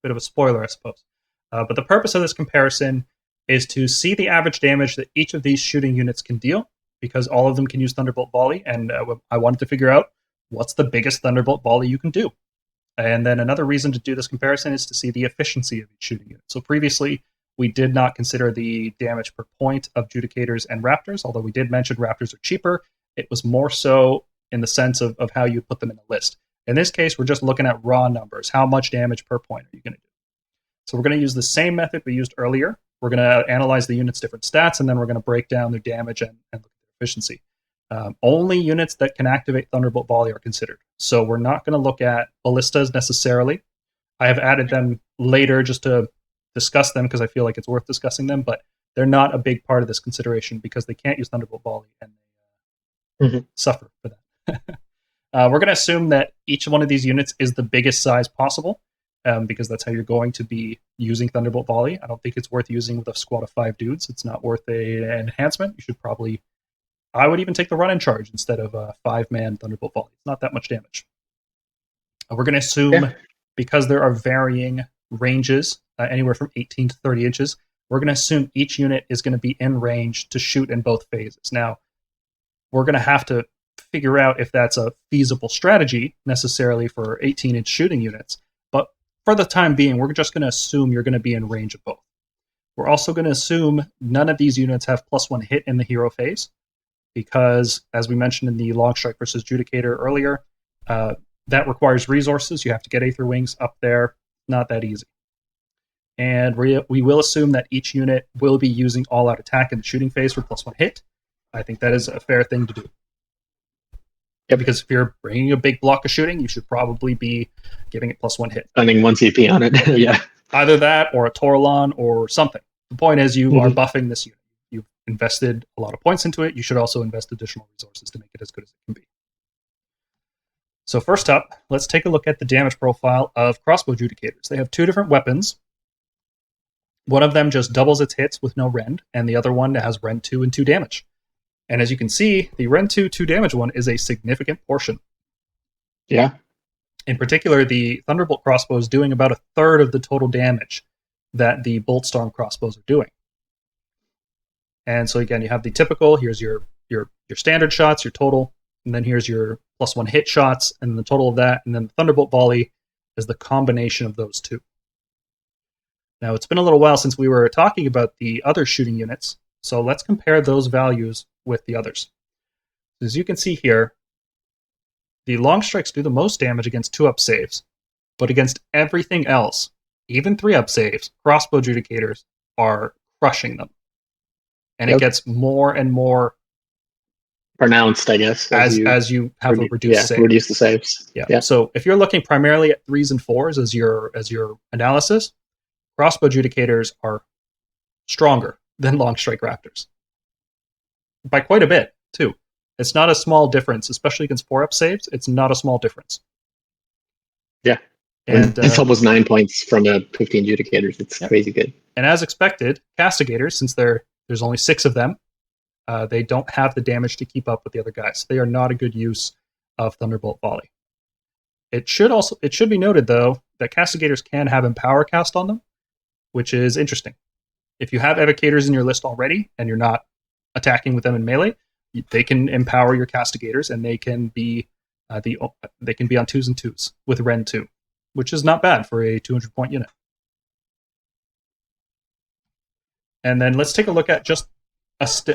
Bit of a spoiler, I suppose. But the purpose of this comparison is to see the average damage that each of these shooting units can deal, because all of them can use Thunderbolt Volley, and I wanted to figure out what's the biggest Thunderbolt Volley you can do. And then another reason to do this comparison is to see the efficiency of each shooting unit. So previously, we did not consider the damage per point of Judicators and Raptors, although we did mention Raptors are cheaper. It was more so in the sense of how you put them in a list. In this case, we're just looking at raw numbers. How much damage per point are you going to do? So we're going to use the same method we used earlier. We're going to analyze the unit's different stats, and then we're going to break down their damage and look at their efficiency. Only units that can activate Thunderbolt Volley are considered. So we're not going to look at ballistas necessarily. I have added them later just to discuss them because I feel like it's worth discussing them, but they're not a big part of this consideration because they can't use Thunderbolt Volley and they suffer for that. We're going to assume that each one of these units is the biggest size possible because that's how you're going to be using Thunderbolt Volley. I don't think it's worth using with a squad of 5 dudes. It's not worth an enhancement. You should probably... I would even take the run-in charge instead of a 5-man Thunderbolt Volley. It's not that much damage. We're going to assume, because there are varying ranges, anywhere from 18 to 30 inches, we're going to assume each unit is going to be in range to shoot in both phases. Now, we're going to have to figure out if that's a feasible strategy necessarily for 18-inch shooting units. But for the time being, we're just going to assume you're going to be in range of both. We're also going to assume none of these units have +1 hit in the hero phase, because, as we mentioned in the Longstrike versus Judicator earlier, that requires resources. You have to get Aether Wings up there. Not that easy. And we will assume that each unit will be using all-out attack in the shooting phase for +1 hit. I think that is a fair thing to do. Yeah, because if you're bringing a big block of shooting, you should probably be giving it +1 hit. Spending 1 CP on it, yeah. Either that or a Torlon or something. The point is you are buffing this unit. You've invested a lot of points into it. You should also invest additional resources to make it as good as it can be. So first up, let's take a look at the damage profile of Crossbow Judicators. They have 2 different weapons. One of them just doubles its hits with no rend, and the other one has rend 2 and 2 damage. And as you can see, the rend 2 damage one is a significant portion. Yeah. In particular, the Thunderbolt crossbow is doing about 1/3 of the total damage that the Bolt Storm crossbows are doing. And so again, you have the typical, here's your standard shots, your total, and then here's your +1 hit shots, and the total of that, and then the Thunderbolt Volley is the combination of those two. Now, it's been a little while since we were talking about the other shooting units, so let's compare those values with the others. As you can see here, the Longstrikes do the most damage against 2-up saves, but against everything else, even 3-up saves, Crossbow Judicators are crushing them. And it gets more and more pronounced, I guess, as you have a reduced save. Reduce the saves. Yeah. So if you're looking primarily at 3s and 4s as your analysis, Crossbow Judicators are stronger than Longstrike Raptors. By quite a bit, too. It's not a small difference, especially against 4-up saves. It's not a small difference. Yeah. And it's almost 9 points from a 15 Judicators. It's crazy good. And as expected, Castigators, since there's only 6 of them, they don't have the damage to keep up with the other guys. They are not a good use of Thunderbolt Volley. It should be noted, though, that Castigators can have Empower cast on them, which is interesting. If you have Evocators in your list already, and you're not attacking with them in melee, they can empower your Castigators, and they can be on 2s and 2s with Rend 2. which is not bad for a 200-point unit. And then let's take a look at just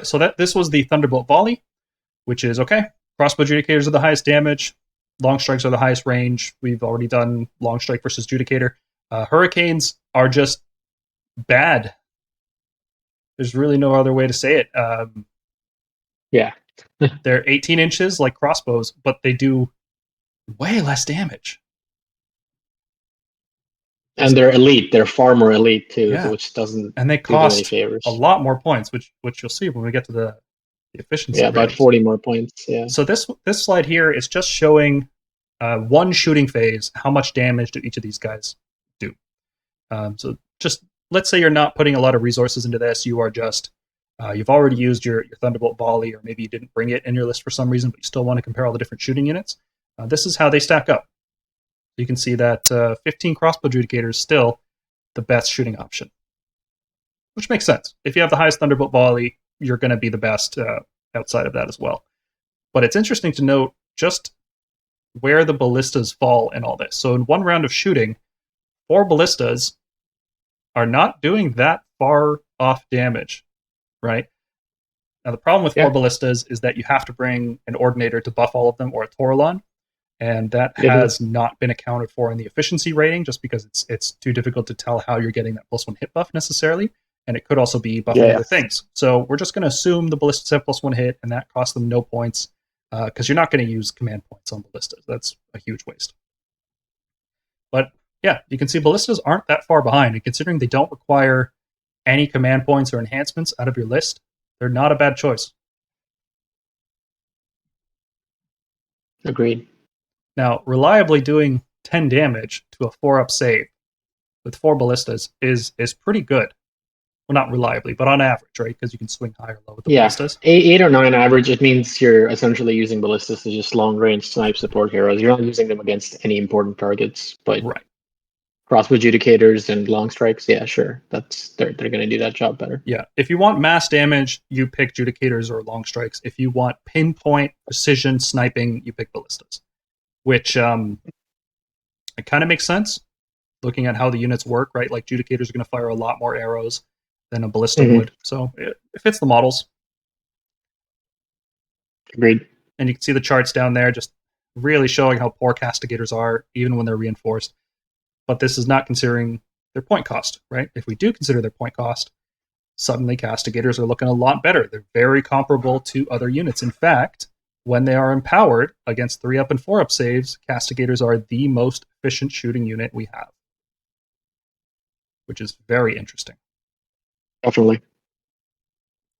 so that this was the Thunderbolt Volley, which is okay. Crossbow Judicators are the highest damage. Longstrikes are the highest range. We've already done Longstrike versus Judicator. Hurricanes are just bad. There's really no other way to say it. Yeah. They're 18 inches like crossbows, but they do way less damage. And they're elite. They're far more elite too, Yeah. which doesn't and they do them any cost favors. a lot more points, which you'll see when we get to the efficiency. Yeah, about ratings. 40 more points. Yeah. So this slide here is just showing one shooting phase, how much damage do each of these guys do. So just let's say you're not putting a lot of resources into this. You are just you've already used your Thunderbolt Volley, or maybe you didn't bring it in your list for some reason, but you still want to compare all the different shooting units. This is how they stack up. You can see that 15 Crossbow Judicators is still the best shooting option, which makes sense. If you have the highest Thunderbolt Volley, you're going to be the best outside of that as well. But it's interesting to note just where the ballistas fall in all this. So in one round of shooting, 4 ballistas are not doing that far off damage, right? Now the problem with 4 ballistas is that you have to bring an Ordinator to buff all of them, or a Taurolon, and that has not been accounted for in the efficiency rating, just because it's too difficult to tell how you're getting that +1 hit buff necessarily, and it could also be buffing other things. So we're just going to assume the ballistas have +1 hit, and that costs them no points, because you're not going to use command points on ballistas. That's a huge waste. But yeah, you can see ballistas aren't that far behind, and considering they don't require any command points or enhancements out of your list, they're not a bad choice. Agreed. Now, reliably doing 10 damage to a 4-up save with 4 ballistas is pretty good. Well, not reliably, but on average, right? Because you can swing high or low with the ballistas. 8 or 9 average, it means you're essentially using ballistas as just long-range snipe support heroes. You're not using them against any important targets, but right. Crossbow Judicators and Longstrikes, yeah, sure. They're going to do that job better. Yeah. If you want mass damage, you pick Judicators or Longstrikes. If you want pinpoint precision sniping, you pick ballistas. Which it kind of makes sense, looking at how the units work, right? Like Judicators are going to fire a lot more arrows than a ballista would. So it fits the models. Agreed. And you can see the charts down there just really showing how poor Castigators are, even when they're reinforced. But this is not considering their point cost, right? If we do consider their point cost, suddenly Castigators are looking a lot better. They're very comparable to other units. In fact, when they are empowered against 3-up and 4-up saves, Castigators are the most efficient shooting unit we have, which is very interesting. Definitely.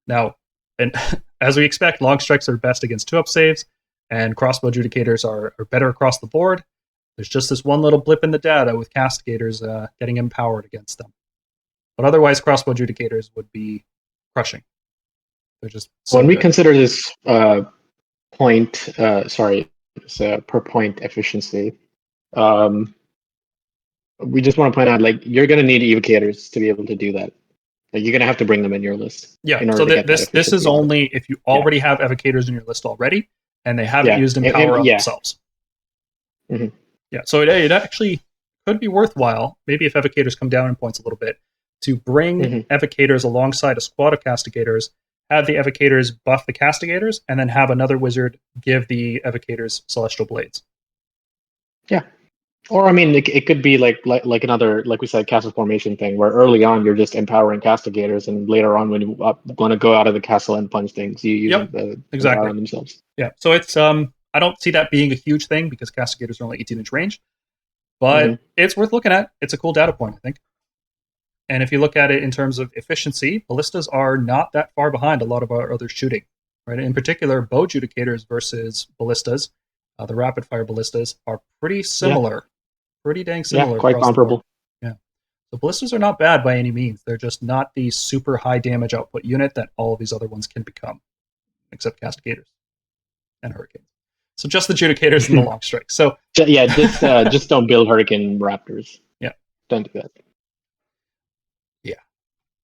Now, and as we expect, Longstrikes are best against 2-up saves, and Crossbow Judicators are better across the board. There's just this one little blip in the data with Castigators getting empowered against them. But otherwise, Crossbow Judicators would be crushing. They're just so when we good. consider this per point efficiency, we just want to point out, like, you're going to need Evocators to be able to do that. Like, you're going to have to bring them in your list. Yeah, so this is only if you already have Evocators in your list already, and they haven't used Empower themselves. Mm-hmm. Yeah, so it actually could be worthwhile, maybe if Evocators come down in points a little bit, to bring Evocators alongside a squad of Castigators, have the Evocators buff the Castigators, and then have another wizard give the Evocators Celestial Blades. Yeah. Or, I mean, it could be like another, like we said, castle formation thing, where early on you're just empowering Castigators, and later on when you want to go out of the castle and punch things, you use the empower on themselves. Yeah, so it's I don't see that being a huge thing because Castigators are only 18-inch range, but it's worth looking at. It's a cool data point, I think. And if you look at it in terms of efficiency, ballistas are not that far behind a lot of our other shooting, right? In particular, bow Judicators versus ballistas, the rapid fire ballistas, are pretty similar, pretty dang similar. Yeah, quite comparable. Yeah, so ballistas are not bad by any means. They're just not the super high damage output unit that all of these other ones can become, except Castigators and Hurricanes. So just the Judicators and the Longstrike. So yeah, just don't build Hurricane Raptors. Yeah, don't do that. Yeah.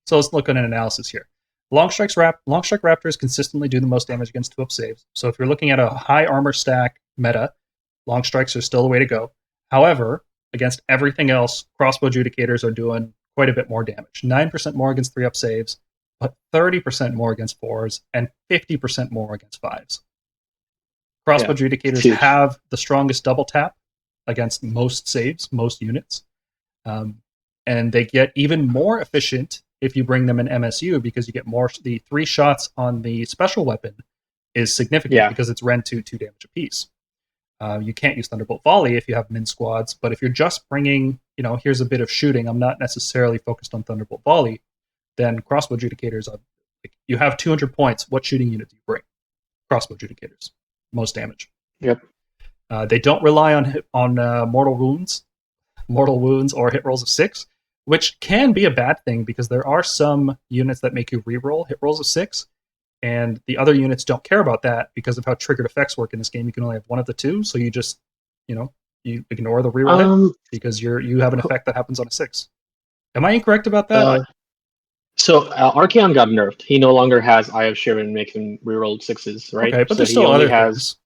So let's look at an analysis here. Longstrike Raptors consistently do the most damage against 2-up saves. So if you're looking at a high armor stack meta, Longstrikes are still the way to go. However, against everything else, Crossbow Judicators are doing quite a bit more damage. 9% more against 3-up saves, but 30% more against 4s, and 50% more against 5s. Crossbow Judicators have the strongest double tap against most saves, most units. And they get even more efficient if you bring them in MSU, because you get more. The 3 shots on the special weapon is significant because it's Rend 2 damage apiece. You can't use Thunderbolt Volley if you have min squads, but if you're just bringing, here's a bit of shooting, I'm not necessarily focused on Thunderbolt Volley, then Crossbow Judicators, you have 200 points. What shooting unit do you bring? Crossbow Judicators, most damage. Yep. They don't rely on mortal wounds or hit rolls of 6, which can be a bad thing because there are some units that make you reroll hit rolls of 6, and the other units don't care about that because of how triggered effects work in this game. You can only have one of the two, so you just, you ignore the reroll hit because you have an effect that happens on a 6. Am I incorrect about that? So Archaon got nerfed. He no longer has Eye of Shivan and makes him reroll 6s, right? Okay, but so there's still other things.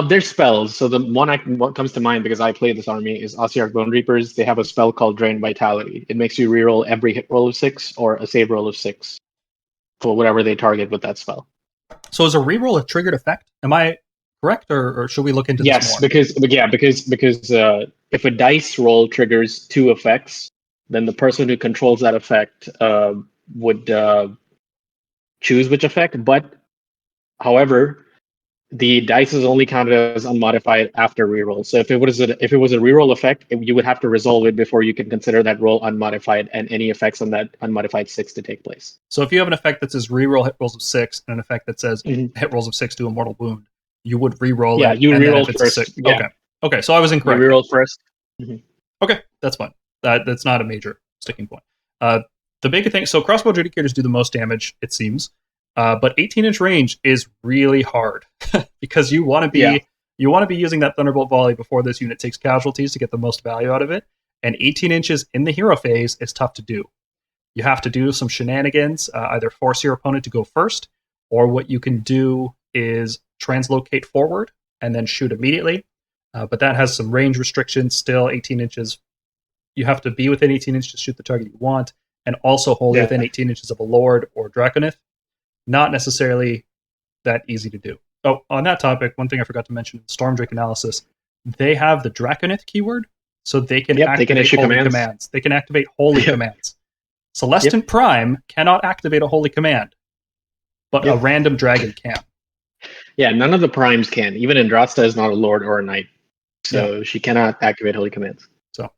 There's spells. So the one what comes to mind because I play this army is Ossiarch Bone Reapers. They have a spell called Drain Vitality. It makes you reroll every hit roll of 6 or a save roll of 6 for whatever they target with that spell. So is a reroll a triggered effect? Am I correct, or should we look into this more? Because if a dice roll triggers 2 effects, then the person who controls that effect would choose which effect. But however, the dice is only counted as unmodified after reroll. So if it was a reroll effect, you would have to resolve it before you can consider that roll unmodified and any effects on that unmodified 6 to take place. So if you have an effect that says reroll hit rolls of 6 and an effect that says hit rolls of 6 do a mortal wound, you would reroll it. Yeah, you reroll first. Yeah. Okay, so I was incorrect. You reroll first. Okay, that's fine. That's not a major sticking point. The big thing, so Crossbow Judicators do the most damage, it seems. But 18-inch range is really hard because you want to be using that Thunderbolt Volley before this unit takes casualties to get the most value out of it. And 18 inches in the hero phase is tough to do. You have to do some shenanigans, either force your opponent to go first, or what you can do is translocate forward and then shoot immediately. But that has some range restrictions still. 18 inches, you have to be within 18 inches to shoot the target you want, and also wholly within 18 inches of a Lord or Dracothian. Not necessarily that easy to do. Oh, on that topic, one thing I forgot to mention, Stormdrake analysis, they have the Dracothian keyword, so they can activate holy commands. They can activate holy commands. Celestant Prime cannot activate a holy command, but a random dragon can. Yeah, none of the primes can. Even Andrasta is not a lord or a knight, so she cannot activate holy commands. So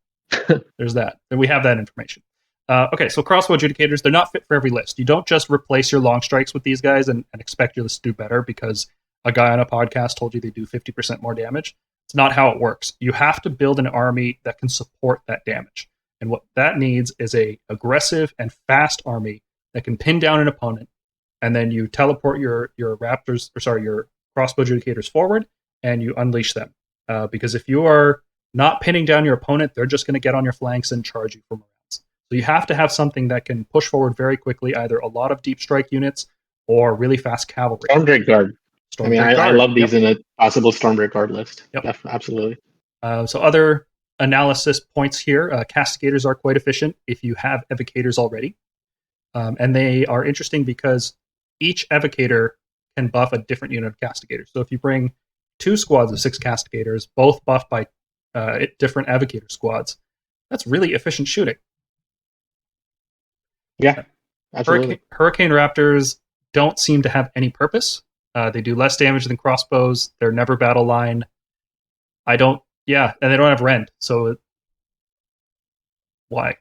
there's that. And we have that information. Okay, so Crossbow Judicators, they're not fit for every list. You don't just replace your long strikes with these guys and expect your list to do better because a guy on a podcast told you they do 50% more damage. It's not how it works. You have to build an army that can support that damage. And what that needs is a aggressive and fast army that can pin down an opponent, and then you teleport your Crossbow Judicators forward, and you unleash them. Because if you are not pinning down your opponent, they're just going to get on your flanks and charge you from around. So you have to have something that can push forward very quickly, either a lot of deep strike units or really fast cavalry. Stormdrake Guard. I love these in a possible Stormdrake Guard list. Yep. Absolutely. So other analysis points here. Castigators are quite efficient if you have Evocators already. And they are interesting because each Evocator can buff a different unit of Castigators. So if you bring 2 squads of 6 Castigators, both buffed by different Evocator squads, that's really efficient shooting. Yeah, absolutely. Hurricane Raptors don't seem to have any purpose. They do less damage than crossbows. They're never battle line. And they don't have rend. So why?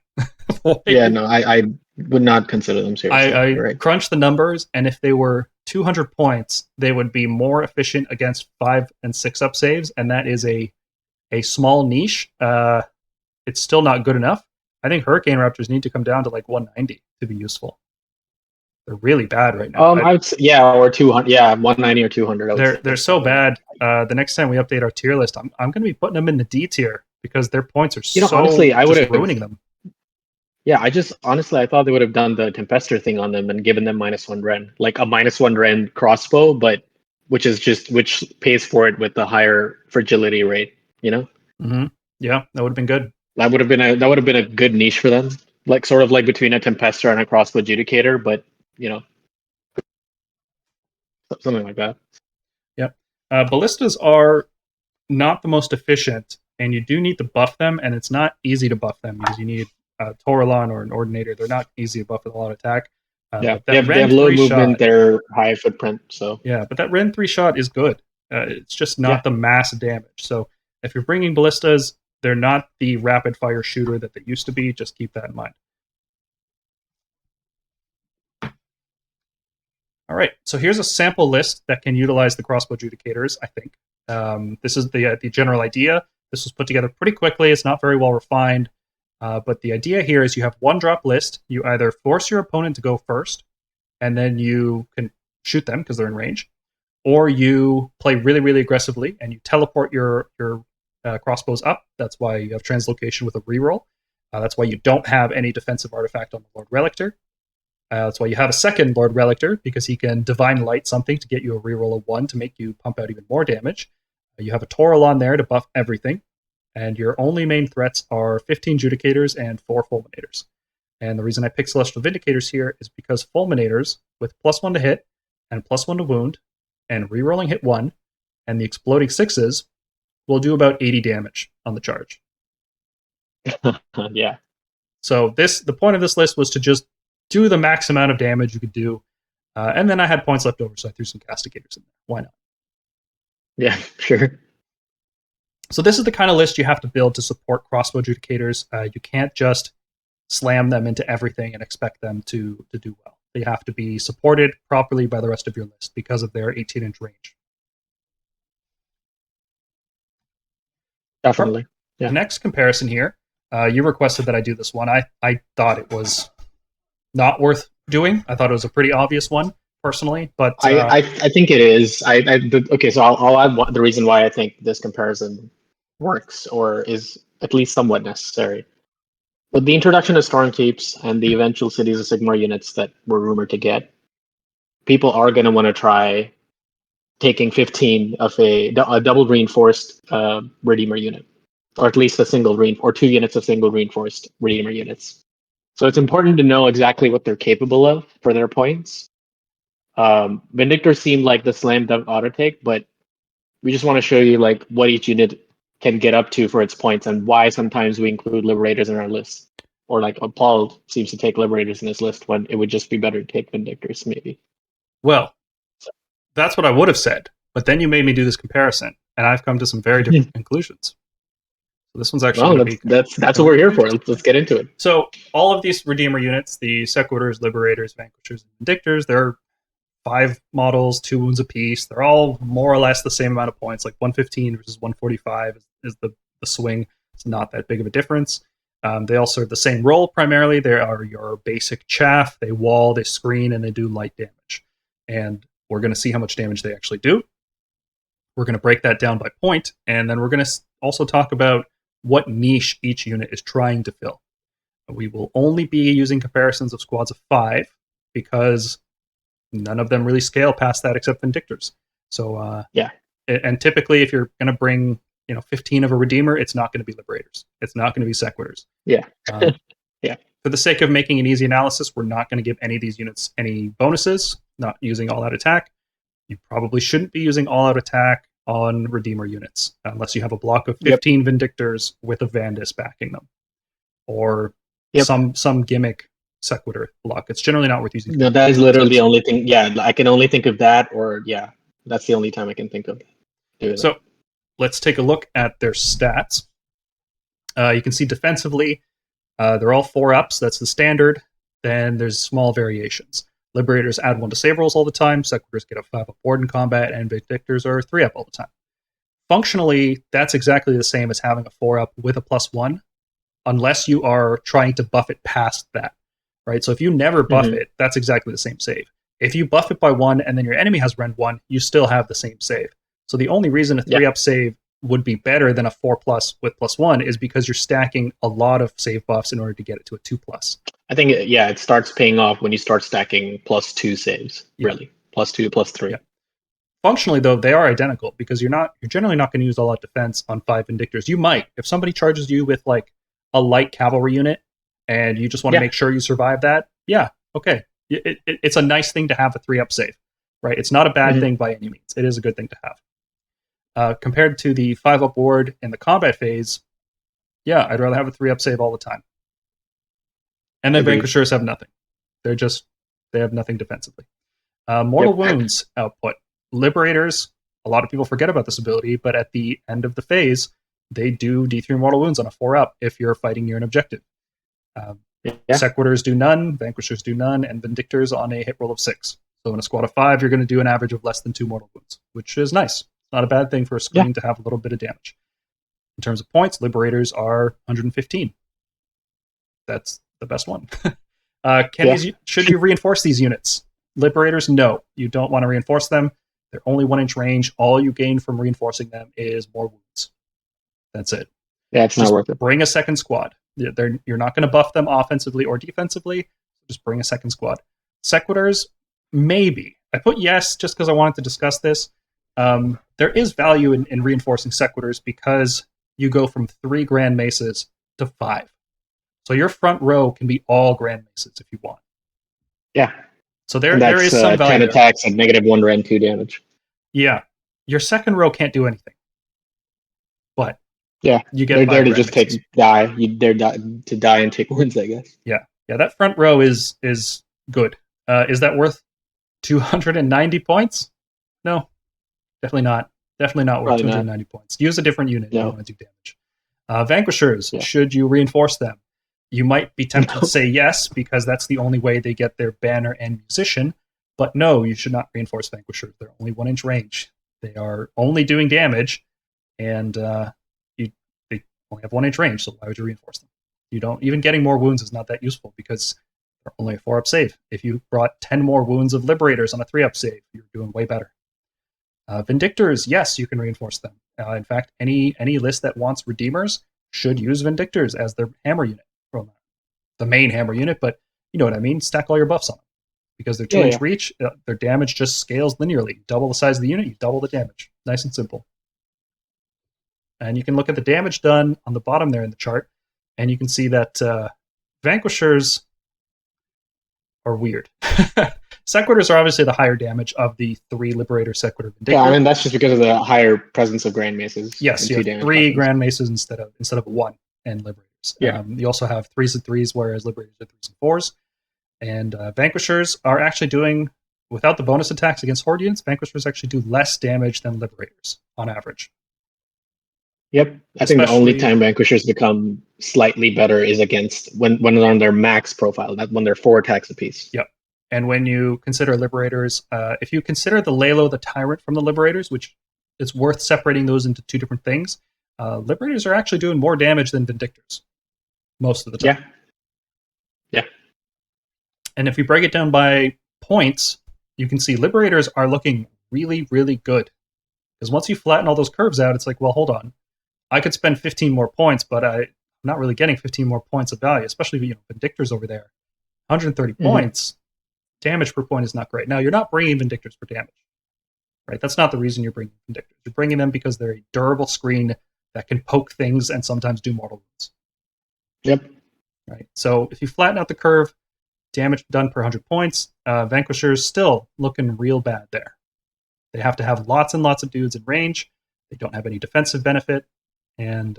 Yeah, no, I would not consider them seriously. I crunched the numbers, and if they were 200 points, they would be more efficient against 5 and 6 up saves, and that is a small niche. It's still not good enough. I think Hurricane Raptors need to come down to like 190 to be useful. They're really bad right now. Or 200. Yeah, 190 or 200. They're so bad. The next time we update our tier list, I'm going to be putting them in the D tier because their points are honestly, I would ruining them. Yeah, I thought they would have done the Tempestor thing on them and given them -1 rend, like a -1 rend crossbow, but which pays for it with the higher fragility rate. Mm-hmm. Yeah, that would have been good. That would have been a good niche for them, like sort of like between a Tempestor and a Crossbow Judicator, but something like that. Yep. Ballistas are not the most efficient, and you do need to buff them, and it's not easy to buff them because you need a Toralon or an Ordinator. They're not easy to buff with a lot of attack. Yeah, But that they have Ren low 3 movement, shot, they're high footprint, so yeah, but that Ren 3 shot is good. It's just not the mass damage. So if you're bringing Ballistas, they're not the rapid fire shooter that they used to be. Just keep that in mind. All right, so here's a sample list that can utilize the Crossbow Judicators, I think. This is the general idea. This was put together pretty quickly. It's not very well refined. But the idea here is you have one drop list. You either force your opponent to go first, and then you can shoot them because they're in range, or you play really, really aggressively and you teleport your crossbows up. That's why you have translocation with a reroll. That's why you don't have any defensive artifact on the Lord Relictor. That's why you have a second Lord Relictor, because he can Divine Light something to get you a reroll of 1 to make you pump out even more damage. You have a Toralon there to buff everything. And your only main threats are 15 Judicators and 4 Fulminators. And the reason I picked Celestial Vindicators here is because Fulminators, with +1 to hit, and +1 to wound, and rerolling hit 1, and the exploding 6s, will do about 80 damage on the charge. Yeah. So the point of this list was to just do the max amount of damage you could do. And then I had points left over, so I threw some Casticators in there. Why not? Yeah, sure. So this is the kind of list you have to build to support Crossbow Judicators. You can't just slam them into everything and expect them to do well. They have to be supported properly by the rest of your list because of their 18-inch range. Definitely. Yeah. The next comparison here, you requested that I do this one. I thought it was not worth doing. I thought it was a pretty obvious one, personally, but I think it is. Okay, so I'll add the reason why I think this comparison works or is at least somewhat necessary. With the introduction of Stormkeeps and the eventual Cities of Sigmar units that we're rumored to get, people are going to want to try taking 15 of a double reinforced Redeemer unit, or at least a single or 2 units of single reinforced Redeemer units. So it's important to know exactly what they're capable of for their points. Vindictor seemed like the slam dunk auto take, but we just want to show you like what each unit can get up to for its points and why sometimes we include Liberators in our list. Or like Paul seems to take Liberators in his list when it would just be better to take Vindictors, maybe. Well, that's what I would have said, but then you made me do this comparison, and I've come to some very different conclusions. So this one's actually that's what we're here for. Let's get into it. So all of these Redeemer units, the Sequitors, Liberators, Vanquishers, and Vindictors, they're 5 models, 2 wounds apiece. They're all more or less the same amount of points, like 115 versus 145 is the swing. It's not that big of a difference. They all serve the same role primarily. They are your basic chaff. They wall, they screen, and they do light damage. And we're going to see how much damage they actually do. We're going to break that down by point, and then we're going to also talk about what niche each unit is trying to fill. We will only be using comparisons of squads of 5 because none of them really scale past that except Vindictors. So yeah. And typically, if you're going to bring 15 of a Redeemer, it's not going to be Liberators. It's not going to be Sequitors. Yeah. Yeah. For the sake of making an easy analysis, we're not going to give any of these units any bonuses, not using all-out attack. You probably shouldn't be using all-out attack on Redeemer units, unless you have a block of 15 Vindictors with a Vandus backing them. Or some gimmick Sequitur block. It's generally not worth using. No, that is literally the only thing. Yeah, I can only think of that, or that's the only time I can think of. So let's take a look at their stats. You can see defensively, they're all 4-ups. That's the standard. Then there's small variations. Liberators add 1 to save rolls all the time. Sequitors get a 5-up board in combat, and Vindictors are 3-up all the time. Functionally, that's exactly the same as having a 4-up with a +1, unless you are trying to buff it past that. Right? So if you never buff it, that's exactly the same save. If you buff it by 1 and then your enemy has Rend 1, you still have the same save. So the only reason a 3-up save would be better than a 4+ with +1 is because you're stacking a lot of save buffs in order to get it to a 2+. I think it starts paying off when you start stacking +2 saves. Really, +2 +3. Functionally, though, they are identical because you're generally not going to use all out defense on 5 Vindictors. You might, if somebody charges you with like a light cavalry unit and you just want to make sure you survive that. Yeah, okay. It's a nice thing to have a 3-up save, right? It's not a bad thing by any means. It is a good thing to have. Compared to the 5-up ward in the combat phase, yeah, I'd rather have a 3-up save all the time. And then Vanquishers have nothing. They have nothing defensively. Mortal Wounds output. Liberators, a lot of people forget about this ability, but at the end of the phase, they do D3 Mortal Wounds on a 4-up if you're fighting near an objective. Sequitors do none, Vanquishers do none, and Vindictors on a hit roll of 6. So in a squad of 5, you're going to do an average of less than 2 Mortal Wounds, which is nice. It's not a bad thing for a screen to have a little bit of damage. In terms of points, Liberators are 115. That's the best one. Should you reinforce these units? Liberators, no. You don't want to reinforce them. They're only 1-inch range. All you gain from reinforcing them is more wounds. That's it. Yeah, it's not worth it. Bring a second squad. You're not going to buff them offensively or defensively. Just bring a second squad. Sequitors, maybe. I put yes just because I wanted to discuss this. There is value in reinforcing Sequitors because you go from 3 Grand Maces to 5. So your front row can be all Grand Maces if you want. Yeah. So there is some value. 10 attacks and -1 Rend 2 damage. Yeah. Your second row can't do anything. But you get they're there to just die. They're to die and take wounds, I guess. Yeah. That front row is good. Is that worth 290 points? No, definitely not. Definitely not worth 290 points. Use a different unit if you want to do damage. Vanquishers, should you reinforce them? You might be tempted to say yes, because that's the only way they get their banner and musician. But no, you should not reinforce Vanquishers. They're only 1-inch range. They are only doing damage, and they only have 1-inch range, so why would you reinforce them? You don't even getting more wounds is not that useful because they're only a 4-up save. If you brought 10 more wounds of Liberators on a 3-up save, you're doing way better. Vindictors, yes, you can reinforce them. In fact, any list that wants Redeemers should use Vindictors as their hammer unit. From the main hammer unit, but you know what I mean. Stack all your buffs on them because they're 2-inch reach. Their damage just scales linearly. Double the size of the unit, you double the damage. Nice and simple. And you can look at the damage done on the bottom there in the chart, and you can see that Vanquishers are weird. Sequitors are obviously the higher damage of the 3 Liberator Sequitur Vindictor. Yeah, I mean that's just because of the higher presence of Grand Maces. Yes, you have 3 Grand Maces instead of 1 and Liberators. Yeah. You also have 3s and 3s, whereas Liberators are 3s and 4s. And Vanquishers are actually doing, without the bonus attacks against Horde units, Vanquishers actually do less damage than Liberators on average. Yep. I think the only time Vanquishers become slightly better is against when they're on their max profile, not when they're 4 attacks apiece. Yep. And when you consider Liberators, if you consider the Lalo the Tyrant from the Liberators, which it's worth separating those into 2 different things, Liberators are actually doing more damage than Vindictors most of the time. Yeah. And if you break it down by points, you can see Liberators are looking really, really good. Because once you flatten all those curves out, it's like, well, hold on. I could spend 15 more points, but I'm not really getting 15 more points of value, especially Vindictors over there. 130 points, damage per point is not great. Now, you're not bringing Vindictors for damage. Right? That's not the reason you're bringing Vindictors. You're bringing them because they're a durable screen that can poke things and sometimes do mortal wounds. Yep. Right. So if you flatten out the curve, damage done per 100 points, Vanquishers still looking real bad there. They have to have lots and lots of dudes in range. They don't have any defensive benefit. And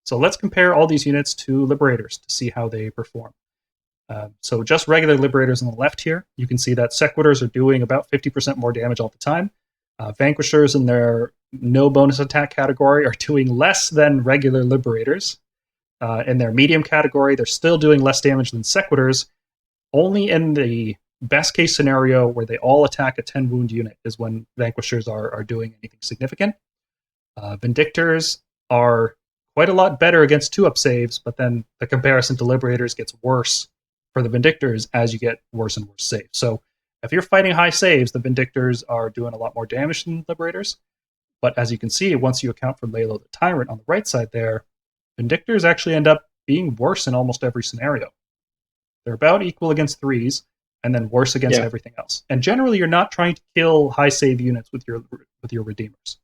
so let's compare all these units to Liberators to see how they perform. So just regular Liberators on the left here, you can see that Sequitors are doing about 50% more damage all the time. Vanquishers in their no bonus attack category are doing less than regular Liberators. In their medium category, they're still doing less damage than Sequitors. Only in the best case scenario where they all attack a 10 wound unit is when Vanquishers are doing anything significant. Vindictors are quite a lot better against 2-up saves, but then the comparison to Liberators gets worse for the Vindictors as you get worse and worse saves. So if you're fighting high saves, the Vindictors are doing a lot more damage than Liberators. But as you can see, once you account for Lalo the Tyrant on the right side there, Vindictors actually end up being worse in almost every scenario. They're about equal against 3s, and then worse against everything else. And generally, you're not trying to kill high save units with your redeemers.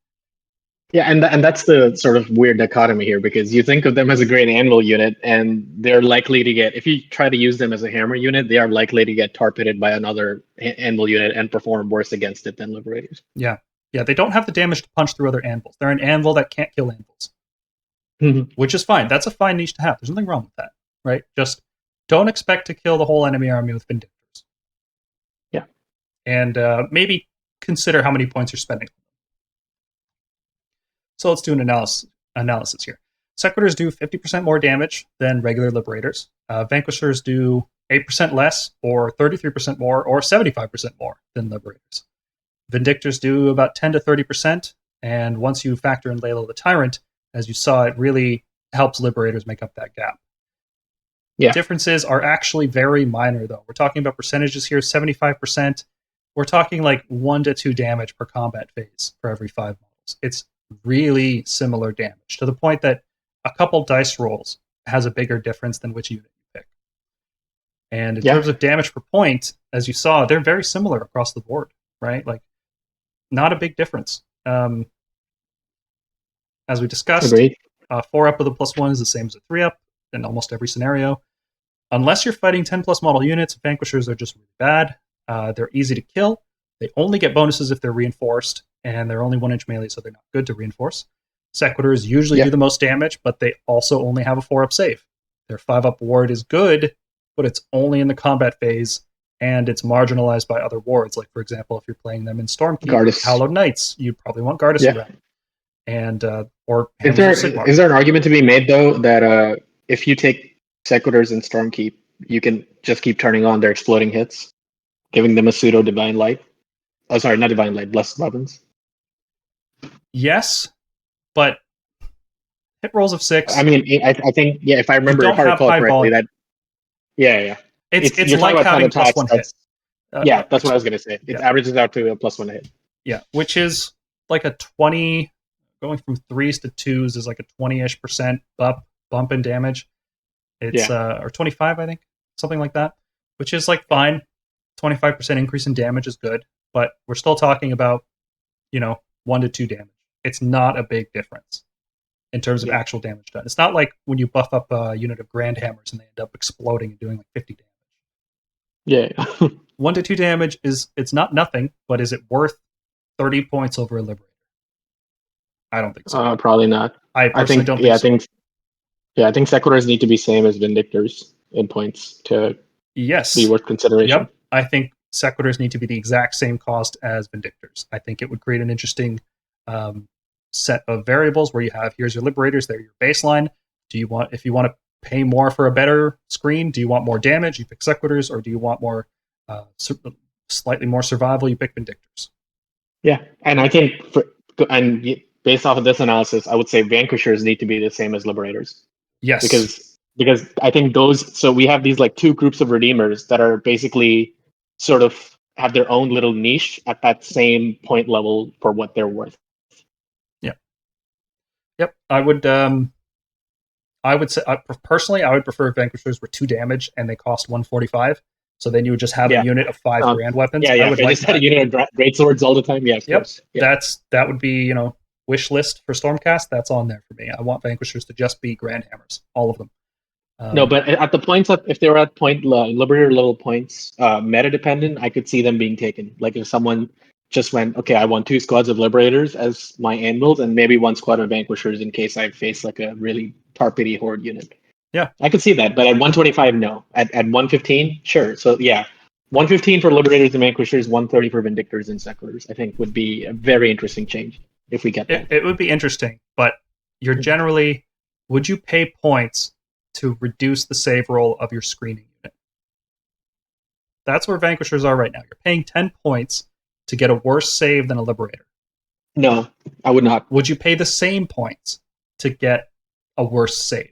Yeah, and that's the sort of weird dichotomy here, because you think of them as a great anvil unit, and they're likely to get, if you try to use them as a hammer unit, they are likely to get targeted by another anvil unit and perform worse against it than Liberators. Yeah, they don't have the damage to punch through other anvils. They're an anvil that can't kill anvils, which is fine. That's a fine niche to have. There's nothing wrong with that, right? Just don't expect to kill the whole enemy army with Vindictors. Yeah, and maybe consider how many points you're spending. So let's do an analysis here. Sequitors do 50% more damage than regular Liberators. Vanquishers do 8% less, or 33% more, or 75% more than Liberators. Vindictors do about 10 to 30%, and once you factor in Layla the Tyrant, as you saw, it really helps Liberators make up that gap. Yeah. Differences are actually very minor, though. We're talking about percentages here, 75%. We're talking like 1 to 2 damage per combat phase for every 5 models. It's really similar damage, to the point that a couple dice rolls has a bigger difference than which unit you pick. And in terms of damage per point, as you saw, they're very similar across the board, right? Like, not a big difference. As we discussed, 4 up with a +1 is the same as a 3 up in almost every scenario. Unless you're fighting 10 plus model units, Vanquishers are just really bad. They're easy to kill. They only get bonuses if they're reinforced, and they're only 1-inch melee, so they're not good to reinforce. Sequitors usually do the most damage, but they also only have a 4-up save. Their 5-up ward is good, but it's only in the combat phase, and it's marginalized by other wards. Like, for example, if you're playing them in Stormkeep, Hallowed Knights, you probably want Gardas around. And, or is there an argument to be made, though, that if you take Sequitors in Stormkeep, you can just keep turning on their exploding hits, giving them a pseudo Divine Light? Oh, sorry, not Divine Light, Blessed Weapons. Yes, but hit rolls of 6. I mean, I think, if I remember, if I recall correctly, that it's like having +1 hit. That's what I was going to say. It averages out to a +1 hit. Yeah, which is like a 20, going from 3s to 2s is like a 20-ish% bump in damage. It's or 25, I think, something like that, which is like fine. 25% increase in damage is good, but we're still talking about 1 to 2 damage. It's not a big difference in terms of actual damage done. It's not like when you buff up a unit of Grand Hammers and they end up exploding and doing like 50 damage. Yeah. 1 to 2 damage it's not nothing, but is it worth 30 points over a Liberator? I don't think so. Probably not. I personally don't think so. I think Sequitors need to be same as Vindictors in points to be worth consideration. Yep. I think Sequitors need to be the exact same cost as Vindictors. I think it would create an interesting set of variables where you have, here's your Liberators, they're your baseline. If you want to pay more for a better screen, do you want more damage? You pick Sequitors, or do you want more slightly more survival? You pick Vindictors. Yeah, and I think based off of this analysis, I would say Vanquishers need to be the same as Liberators. Yes, because I think those. So we have these like 2 groups of Redeemers that are basically sort of have their own little niche at that same point level for what they're worth. Yep. I would say personally, I would prefer if Vanquishers were 2 damage and they cost 145. So then you would just have a unit of 5 grand weapons. I would just had a unit of great swords all the time. Yeah, of course. Yep. That would be wish list for Stormcast. That's on there for me. I want Vanquishers to just be Grand Hammers, all of them. No, but at the points if they were at point Liberator level points, meta dependent, I could see them being taken. Like if someone just went, okay, I want 2 squads of Liberators as my anvils, and maybe 1 squad of Vanquishers in case I face like a really tarpity horde unit. Yeah, I could see that, but at 125, no. At 115, sure. So 115 for Liberators and Vanquishers, 130 for Vindictors and Sequitors, I think would be a very interesting change if we get that. It would be interesting, but you're generally, would you pay points to reduce the save roll of your screening unit? That's where Vanquishers are right now. You're paying 10 points to get a worse save than a Liberator. No, I would not. Would you pay the same points to get a worse save?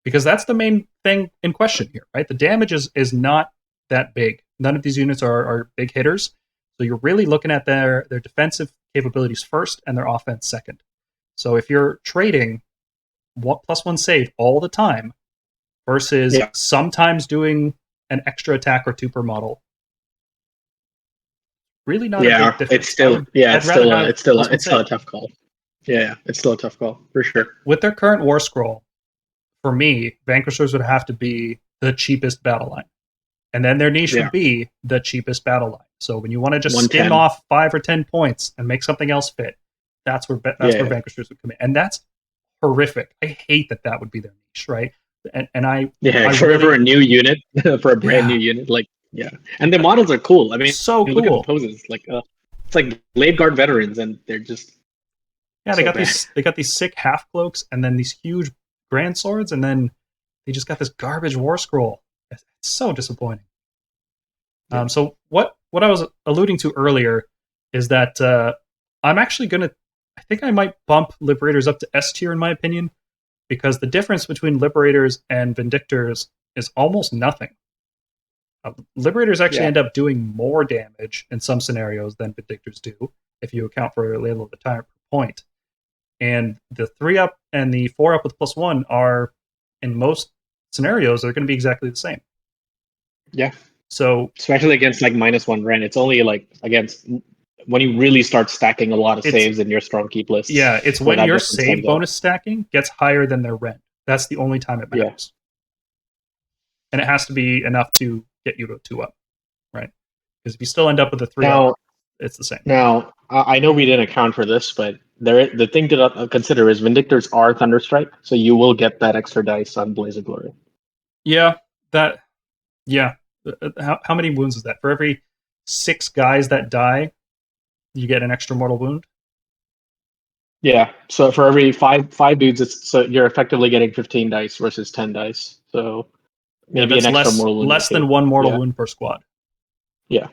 Because that's the main thing in question here, right? The damage is not that big. None of these units are big hitters. So you're really looking at their defensive capabilities first and their offense second. So if you're trading +1 save all the time, versus sometimes doing an extra attack or two per model. Really not a big difference. It's still it's still a tough call. Yeah, it's still a tough call for sure. With their current war scroll, for me, Vanquishers would have to be the cheapest battle line. And then their niche would be the cheapest battle line. So when you want to just skim off 5 or 10 points and make something else fit, that's where Vanquishers would come in. And that's horrific. I hate that would be their niche, right? For a new unit, for a brand new unit, and the models are cool. I mean, so cool. Look at the poses, it's like Blade Guard veterans, and they're just they got these sick half cloaks, and then these huge grand swords, and then they just got this garbage war scroll. It's so disappointing. So what I was alluding to earlier is that I'm actually I think I might bump Liberators up to S tier in my opinion, because the difference between Liberators and Vindictors is almost nothing. Liberators actually end up doing more damage in some scenarios than Vindictors do, if you account for a little of the time per point. And the 3-up and the 4-up with +1 are, in most scenarios, they're going to be exactly the same. Yeah. So especially against -1 Ren, it's only against when you really start stacking a lot of saves in your Stormkeep list. Yeah, it's when your save bonus stacking gets higher than their Ren. That's the only time it matters. And it has to be enough to get you to 2-up, right? Because if you still end up with a 3-up, it's the same. Now, I know we didn't account for this, but the thing to consider is Vindictors are Thunderstrike, so you will get that extra dice on Blaze of Glory. Yeah, how many wounds is that? For every 6 guys that die, you get an extra mortal wound? Yeah, so for every 5 dudes, so you're effectively getting 15 dice versus 10 dice. So maybe an extra mortal wound. Less than 1 mortal wound per squad. Yeah.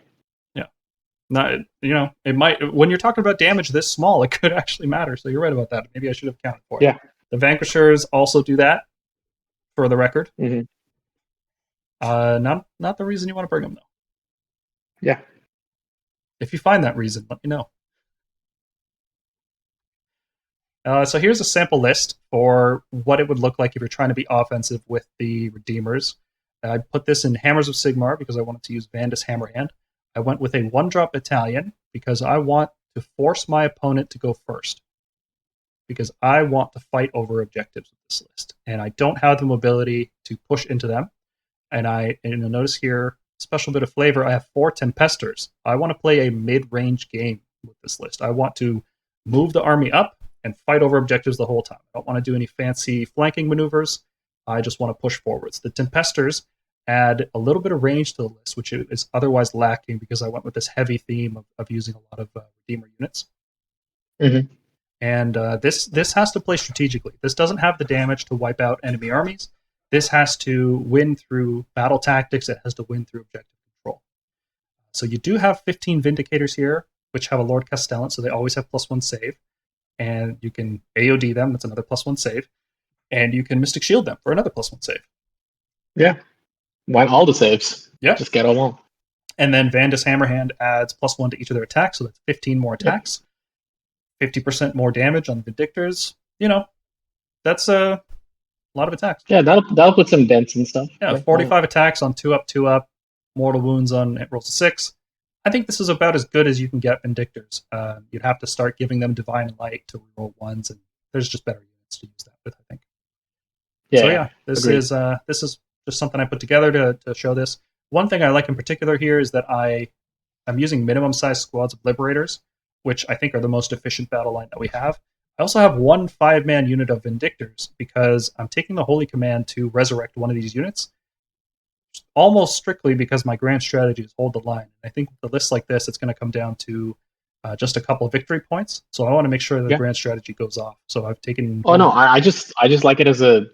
Not, it might, when you're talking about damage this small, it could actually matter. So you're right about that. Maybe I should have counted for it. Yeah. The Vanquishers also do that, for the record. Mm-hmm. Not the reason you want to bring them, though. Yeah. If you find that reason, let me know. So here's a sample list for what it would look like if you're trying to be offensive with the Redeemers. I put this in Hammers of Sigmar because I wanted to use Vandus Hammerhand. I went with a 1-drop battalion because I want to force my opponent to go first. Because I want to fight over objectives with this list. And I don't have the mobility to push into them. And you'll notice here, special bit of flavor, I have 4 Tempestors. I want to play a mid-range game with this list. I want to move the army up and fight over objectives the whole time. I don't want to do any fancy flanking maneuvers. I just want to push forwards. The Tempestors add a little bit of range to the list, which is otherwise lacking because I went with this heavy theme of using a lot of Redeemer units. Mm-hmm. And this has to play strategically. This doesn't have the damage to wipe out enemy armies. This has to win through battle tactics. It has to win through objective control. So you do have 15 Vindicators here, which have a Lord Castellan, so they always have +1 save. And you can AOD them, that's another +1 save. And you can Mystic Shield them for another +1 save. Yeah. Why all the saves? Yeah. Just get them all. And then Vandus Hammerhand adds +1 to each of their attacks, so that's 15 more attacks. 50% more damage on the Vindictors. That's a lot of attacks. Yeah, that'll put some dents and stuff. Yeah, 45 attacks on 2-up, mortal wounds on it rolls a 6. I think this is about as good as you can get Vindictors. You'd have to start giving them Divine Light to roll 1s, and there's just better units to use that with, I think. This is just something I put together to show this. One thing I like in particular here is that I'm using minimum size squads of Liberators, which I think are the most efficient battle line that we have. I also have 1 5-man unit of Vindictors because I'm taking the Holy Command to resurrect one of these units, almost strictly because my grand strategy is hold the line. I think with a list like this, it's going to come down to just a couple of victory points. So I want to make sure that the grand strategy goes off. So I've taken. Oh no, I just like it as a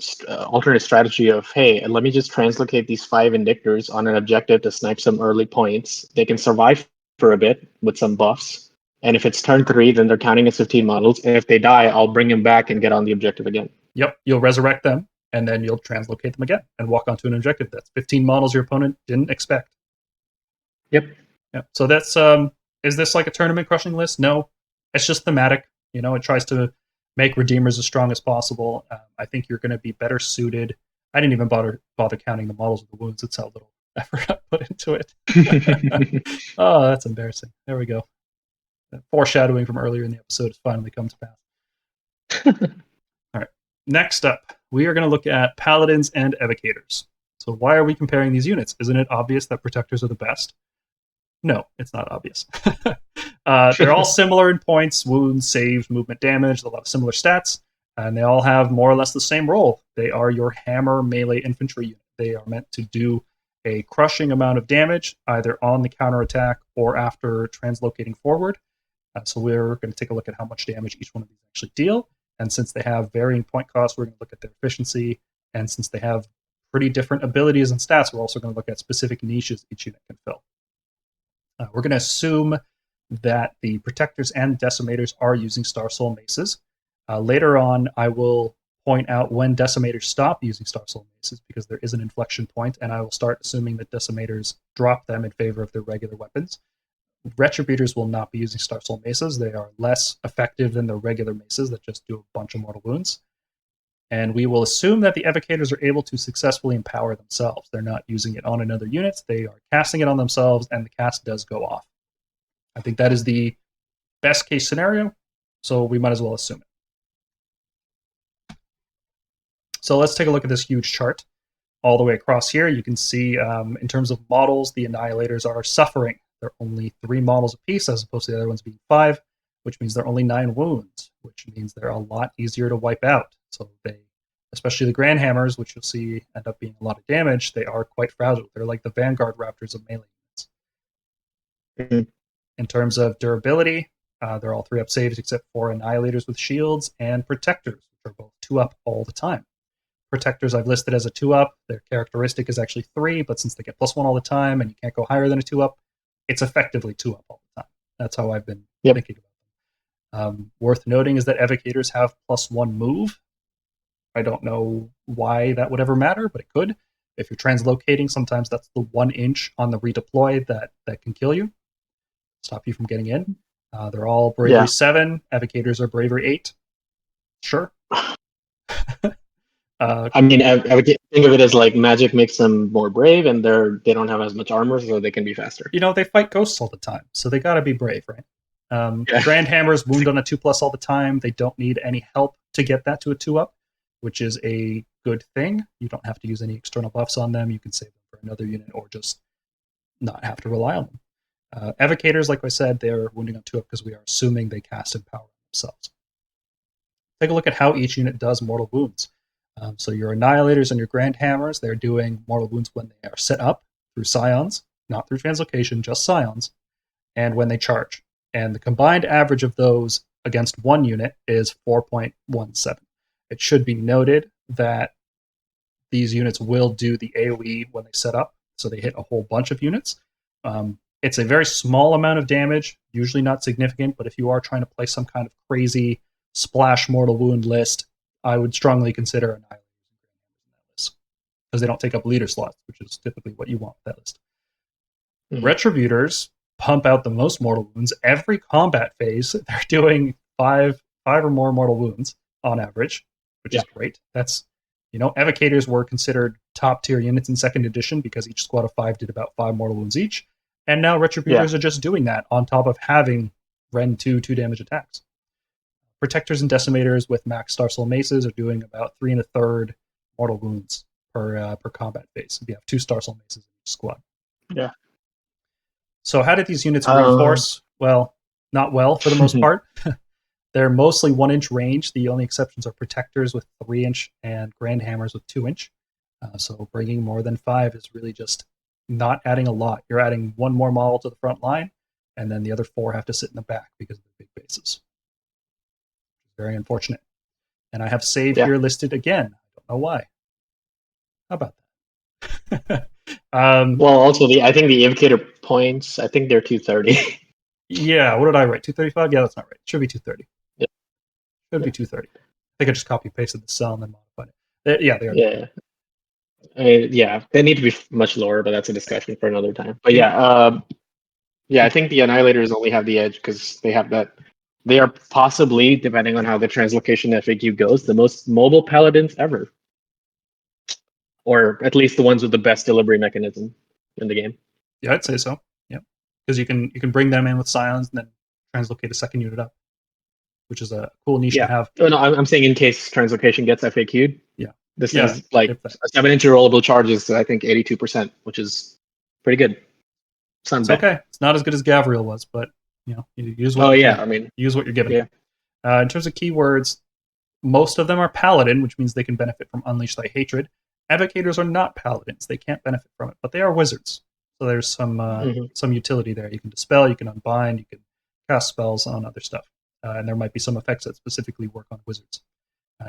alternate strategy of, hey, let me just translocate these 5 Vindictors on an objective to snipe some early points. They can survive for a bit with some buffs. And if it's turn 3, then they're counting as 15 models. And if they die, I'll bring them back and get on the objective again. Yep, you'll resurrect them, and then you'll translocate them again and walk onto an objective that's 15 models your opponent didn't expect. Yep. So that's is this like a tournament crushing list? No, it's just thematic. It tries to make Redeemers as strong as possible. I think you're going to be better suited I didn't even bother counting the models of the wounds. It's how little effort I put into it. Oh, that's embarrassing. There we go. That foreshadowing from earlier in the episode has finally come to pass. All right. Next up, we are going to look at Paladins and Evocators. So why are we comparing these units? Isn't it obvious that Protectors are the best? No, it's not obvious. They're all similar in points, wounds, saves, movement, damage, a lot of similar stats, and they all have more or less the same role. They are your hammer melee infantry unit. They are meant to do a crushing amount of damage, either on the counterattack or after translocating forward. So we're going to take a look at how much damage each one of these actually deal. And since they have varying point costs, we're going to look at their efficiency. And since they have pretty different abilities and stats, we're also going to look at specific niches each unit can fill. We're going to assume that the Protectors and Decimators are using Star Soul Maces. Later on, I will point out when Decimators stop using Star Soul Maces, because there is an inflection point, and I will start assuming that Decimators drop them in favor of their regular weapons. Retributors will not be using Star Soul Maces. They are less effective than the regular maces that just do a bunch of mortal wounds. And we will assume that the Evocators are able to successfully empower themselves. They're not using it on another unit. They are casting it on themselves, and the cast does go off. I think that is the best case scenario, so we might as well assume it. So let's take a look at this huge chart. All the way across here, you can see in terms of models, the Annihilators are suffering. They're only 3 models apiece, as opposed to the other ones being 5, which means they're only 9 wounds, which means they're a lot easier to wipe out. So they, especially the Grand Hammers, which you'll see end up being a lot of damage, they are quite fragile. They're like the Vanguard Raptors of melee units. Mm-hmm. In terms of durability, they're all 3-up saves except for Annihilators with shields and Protectors, which are both 2-up all the time. Protectors I've listed as a 2-up. Their characteristic is actually 3, but since they get +1 all the time and you can't go higher than a 2-up, it's effectively 2-up all the time. That's how I've been thinking about them. Worth noting is that Evocators have +1 move. I don't know why that would ever matter, but it could. If you're translocating, sometimes that's the 1 inch on the redeploy that can kill you, stop you from getting in. They're all bravery 7. Evocators are bravery 8. Sure. I mean, I would think of it as like magic makes them more brave, and they don't have as much armor, so they can be faster. You know, they fight ghosts all the time, so they got to be brave, right? Grand Hammers wound on a 2+ all the time. They don't need any help to get that to a 2-up, which is a good thing. You don't have to use any external buffs on them. You can save them for another unit or just not have to rely on them. Evocators, like I said, they're wounding on 2-up because we are assuming they cast and power themselves. Take a look at how each unit does mortal wounds. So your Annihilators and your Grand Hammers, they're doing mortal wounds when they are set up through Scions, not through translocation, just Scions, and when they charge. And the combined average of those against one unit is 4.17. It should be noted that these units will do the AoE when they set up, so they hit a whole bunch of units. It's a very small amount of damage, usually not significant, but if you are trying to play some kind of crazy splash mortal wound list, I would strongly consider Annihilators in that list, because they don't take up leader slots, which is typically what you want with that list. Mm-hmm. Retributors pump out the most mortal wounds. Every combat phase, they're doing 5 or more mortal wounds on average, which is great. That's, Evocators were considered top tier units in 2nd edition because each squad of 5 did about 5 mortal wounds each. And now Retributors are just doing that on top of having Ren 2 damage attacks. Protectors and Decimators with max Star Soul Maces are doing about 3 1/3 mortal wounds per combat phase. You have 2 Star Soul Maces in each squad. Yeah. So how did these units reinforce? Well, not well for the most part. They're mostly 1 inch range. The only exceptions are Protectors with 3 inch and Grand Hammers with 2 inch. So bringing more than 5 is really just not adding a lot. You're adding 1 more model to the front line, and then the other 4 have to sit in the back because of the big bases. Very unfortunate. And I have save here listed again. I don't know why. How about that? Well, also I think the Evocator points, I think they're 230. Yeah, what did I write? 235? Yeah, that's not right. It should be 230. Yeah. Should be 230. I think I just copy pasted the cell and then modified it. They are. Yeah. They need to be much lower, but that's a discussion for another time. But I think the Annihilators only have the edge because they have that. They are possibly, depending on how the translocation FAQ goes, the most mobile Paladins ever. or at least the ones with the best delivery mechanism in the game. Yeah, I'd say so. Yeah, because you can bring them in with Scions and then translocate a second unit up, which is a cool niche to have. Oh, no, I'm saying in case translocation gets FAQ'd. Yeah. This Yeah, is like a 7-inch rollable charge is, I think, 82%, which is pretty good. It's okay. It's not as good as Gavriel was, but you use what use what you're given. Yeah. In terms of keywords, most of them are Paladin, which means they can benefit from Unleash Thy Hatred. Evocators are not Paladins; they can't benefit from it, but they are wizards. So there's some utility there. You can dispel, you can unbind, you can cast spells on other stuff, and there might be some effects that specifically work on wizards.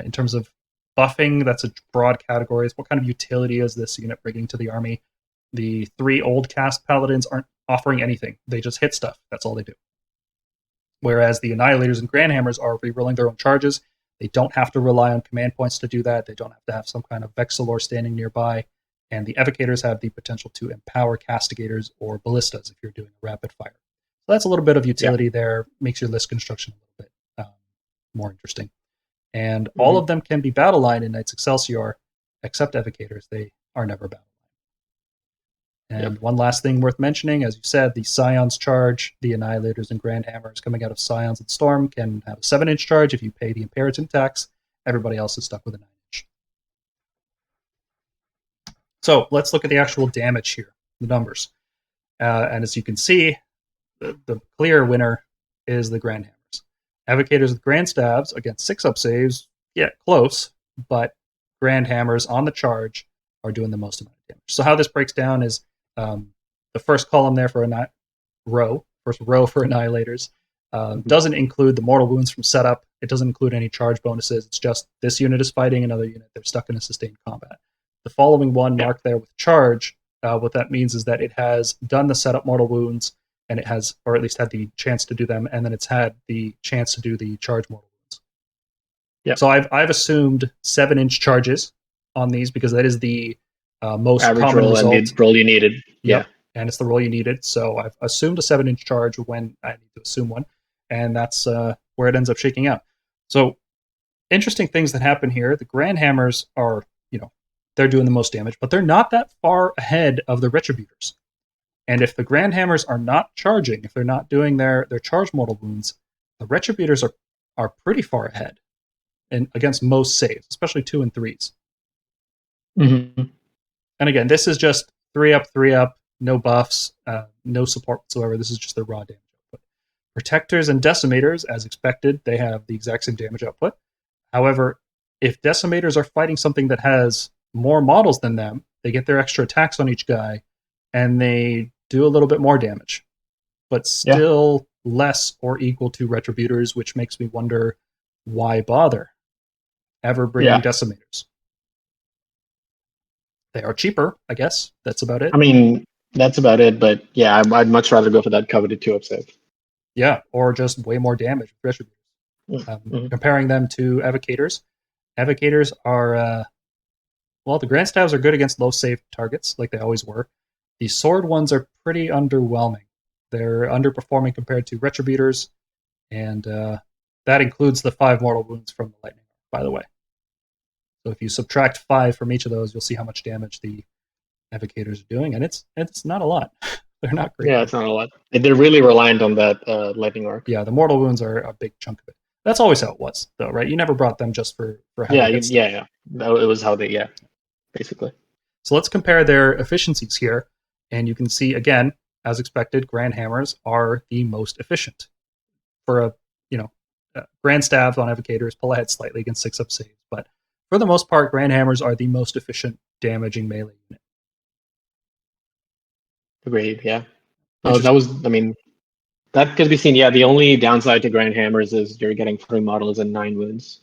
In terms of buffing, that's a broad category. What kind of utility is this unit bringing to the army? The 3 old cast Paladins aren't offering anything. They just hit stuff. That's all they do. Whereas the Annihilators and Grandhammers are rerolling their own charges. They don't have to rely on command points to do that. They don't have to have some kind of Vexilor standing nearby. And the Evocators have the potential to empower Castigators or Ballistas if you're doing a rapid fire. So that's a little bit of utility there. Makes your list construction a little bit more interesting. And all of them can be battle line in Knights Excelsior, except Evocators. They are never battle line. And one last thing worth mentioning, as you said, the Scions charge, the Annihilators and Grandhammers coming out of Scions and Storm can have a 7-inch charge if you pay the Imperative tax. Everybody else is stuck with a 9-inch. So let's look at the actual damage here, the numbers. And as you can see, the clear winner is the Grandhammers. Evocators with Grand Stabs against 6-up saves get close, but Grandhammers on the charge are doing the most amount of damage. So how this breaks down is the first column there for first row for Annihilators doesn't include the mortal wounds from setup. It doesn't include any charge bonuses. It's just this unit is fighting another unit. They're stuck in a sustained combat. The following one marked there with charge, what that means is that it has done the setup mortal wounds, and it has, or at least had the chance to do them, and then it's had the chance to do the charge mortal wounds. Yeah. So I've assumed 7-inch charges on these because that is the most average common roll result. And the roll you needed. Yep. And it's the roll you needed. So I've assumed a 7-inch charge when I need to assume one, and that's where it ends up shaking out. So interesting things that happen here. The Grandhammers are, they're doing the most damage, but they're not that far ahead of the Retributors. And if the Grandhammers are not charging, if they're not doing their charge mortal wounds, the Retributors are pretty far ahead and against most saves, especially 2 and 3s. Mm-hmm. And again, this is just 3-up, no buffs, no support whatsoever. This is just their raw damage output. Protectors and Decimators, as expected, they have the exact same damage output. However, if Decimators are fighting something that has more models than them, they get their extra attacks on each guy, and they do a little bit more damage, but still less or equal to Retributors, which makes me wonder why bother ever bringing Decimators. They are cheaper, I guess. That's about it. I mean, that's about it, but yeah, I'd much rather go for that coveted 2-up save. Yeah, or just way more damage with Retributors. Comparing them to Evocators. Evocators are, the Grand Stabs are good against low save targets, like they always were. The sword ones are pretty underwhelming. They're underperforming compared to Retributors, and that includes the 5 mortal wounds from the Lightning, by the way. So if you subtract 5 from each of those, you'll see how much damage the Evocators are doing, and it's not a lot. They're not great. Yeah, it's not a lot. They're really reliant on that lightning arc. Yeah, the mortal wounds are a big chunk of it. That's always how it was, though, right? You never brought them just for having yeah. It was how they, basically. So let's compare their efficiencies here, and you can see, again, as expected, Grandhammers are the most efficient. For a Grand Stabs on Evocators pull ahead slightly against 6-up saves, but for the most part, Grandhammers are the most efficient damaging melee unit. Agreed, yeah. That could be seen. Yeah, the only downside to Grandhammers is you're getting 3 models and 9 wounds.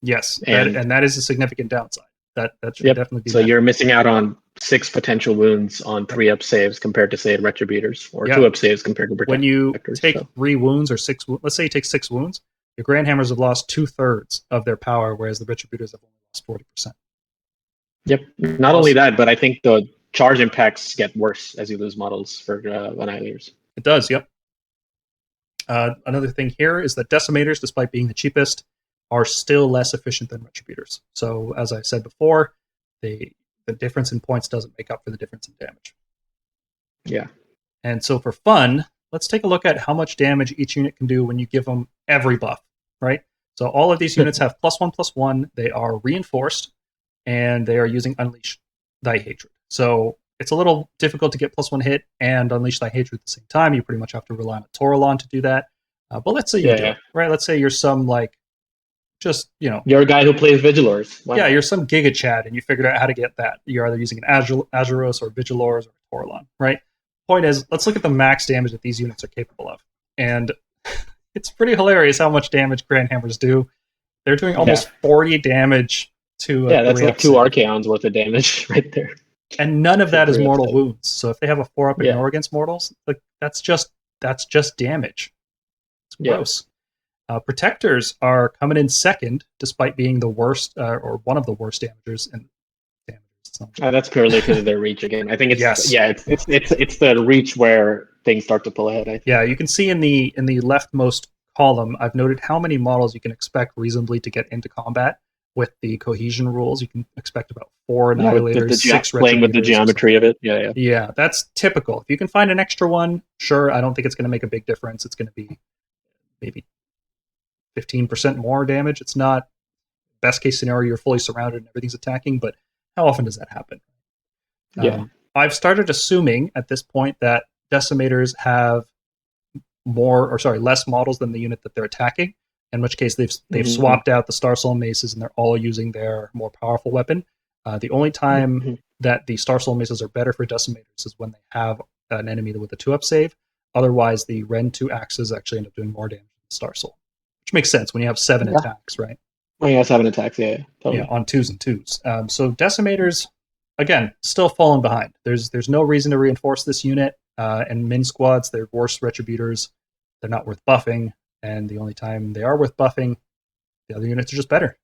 Yes, and that is a significant downside. That should definitely be. So you're missing out on 6 potential wounds on 3-up saves compared to, say, Retributors, or 2-up saves compared to Protectors. When you take 3 wounds or 6, let's say you take 6 wounds, your Grandhammers have lost 2/3 of their power, whereas the Retributors have only lost 40%. Yep. Not only that, but I think the charge impacts get worse as you lose models for Annihilators. It does, yep. Another thing here is that Decimators, despite being the cheapest, are still less efficient than Retributors. So, as I said before, they're the difference in points doesn't make up for the difference in damage. Yeah. And so for fun, let's take a look at how much damage each unit can do when you give them every buff, right? So all of these units have +1/+1. They are reinforced, and they are using Unleash Thy Hatred. So it's a little difficult to get +1 hit and Unleash Thy Hatred at the same time. You pretty much have to rely on a Toralon to do that. But let's say you do it, right? Let's say you're some you're a guy who plays Vigilors. You're some Giga Chad, and you figured out how to get that. You're either using an Azuros or Vigilors or Toralon, right? Point is, let's look at the max damage that these units are capable of. And it's pretty hilarious how much damage Grand Hammers do. They're doing almost 40 damage to that's like 2 Archaons worth of damage right there. And none of that is mortal wounds. So if they have a 4-up ignore against mortals, that's just damage. It's gross. Protectors are coming in second, despite being the worst or one of the worst damagers. That's purely because of their reach again. I think it's the reach where things start to pull ahead. I think. Yeah, you can see in the leftmost column, I've noted how many models you can expect reasonably to get into combat with the cohesion rules. You can expect about 4 Annihilators, 6 playing with the geometry of it. Yeah, that's typical. If you can find an extra one, sure. I don't think it's going to make a big difference. It's going to be maybe 15% more damage. It's not best case scenario. You're fully surrounded and everything's attacking, but how often does that happen? I've started assuming at this point that Decimators have less models than the unit that they're attacking, in which case they've swapped out the Star Soul Maces and they're all using their more powerful weapon. The only time that the Star Soul Maces are better for Decimators is when they have an enemy with a 2-up save. Otherwise, the Ren 2 axes actually end up doing more damage than the Star Soul, which makes sense when you have 7 attacks, right? Well, yeah, 7 attacks, totally. Yeah, on 2s and 2s. So Decimators, again, still falling behind. There's no reason to reinforce this unit. And min squads, they're worse Retributors. They're not worth buffing. And the only time they are worth buffing, the other units are just better.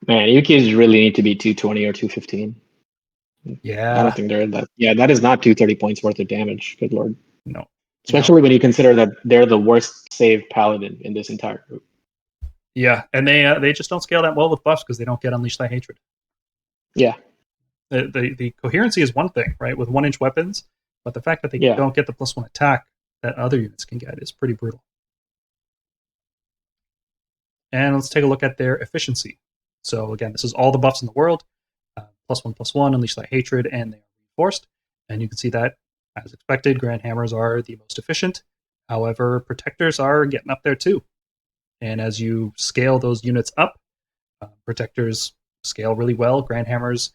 Man, Evocators really need to be 220 or 215. Yeah. I don't think they're in that. Yeah, that is not 230 points worth of damage. Good lord. No. Especially when you consider that they're the worst saved paladin in this entire group. Yeah, and they just don't scale that well with buffs because they don't get Unleash Thy Hatred. Yeah. The coherency is one thing, right, with 1-inch weapons, but the fact that they don't get the +1 attack that other units can get is pretty brutal. And let's take a look at their efficiency. So again, this is all the buffs in the world, +1/+1, Unleash Thy Hatred, and they are reinforced. And you can see that, as expected, Grand Hammers are the most efficient. However, Protectors are getting up there too. And as you scale those units up, Protectors scale really well. Grand Hammers,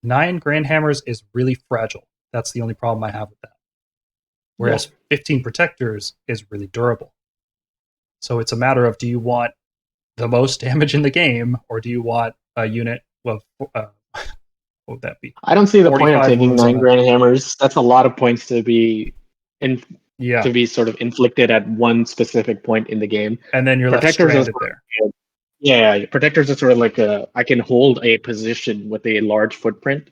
9 Grand Hammers is really fragile. That's the only problem I have with that. Whereas 15 Protectors is really durable. So it's a matter of, do you want the most damage in the game, or do you want a unit of, what would that be? I don't see the point of taking 9 Grand Hammers. That's a lot of points to be to be sort of inflicted at one specific point in the game. And then you're left stranded there. Yeah, Protectors are sort of like I can hold a position with a large footprint.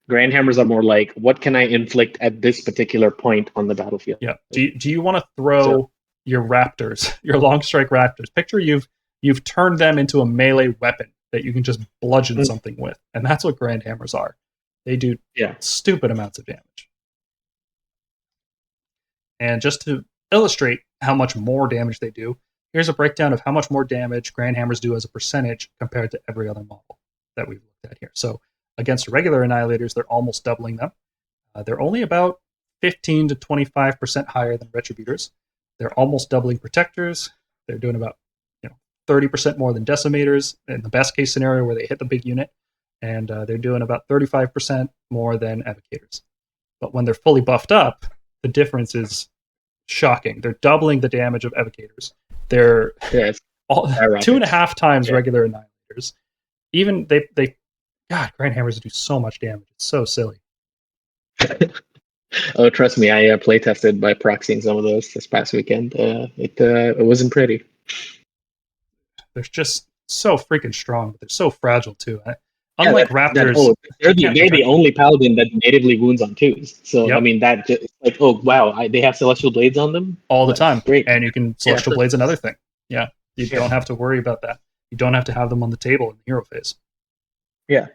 Grand Hammers are more like, what can I inflict at this particular point on the battlefield? Yeah. Do you want to throw your Raptors, your Longstrike Raptors? Picture you've turned them into a melee weapon that you can just bludgeon something with. And that's what Grand Hammers are. They do stupid amounts of damage. And just to illustrate how much more damage they do, here's a breakdown of how much more damage Grand Hammers do as a percentage compared to every other model that we've looked at here. So against regular Annihilators, they're almost doubling them. They're only about 15 to 25% higher than Retributors. They're almost doubling Protectors. They're doing about 30% more than Decimators in the best case scenario where they hit the big unit. And they're doing about 35% more than Evocators. But when they're fully buffed up, the difference is shocking. They're doubling the damage of Evocators. They're 2.5 times regular Annihilators. Even God, Grand Hammers do so much damage. It's so silly. Oh, trust me, I play tested by proxying some of those this past weekend. It wasn't pretty. They're just so freaking strong, but they're so fragile too. Unlike Raptors, they're the only paladin that natively wounds on 2s. So I mean, that just like, oh wow, they have celestial blades on them all the time. Great, and you can celestial blades another thing. Yeah, you don't have to worry about that. You don't have to have them on the table in the hero phase. Yeah,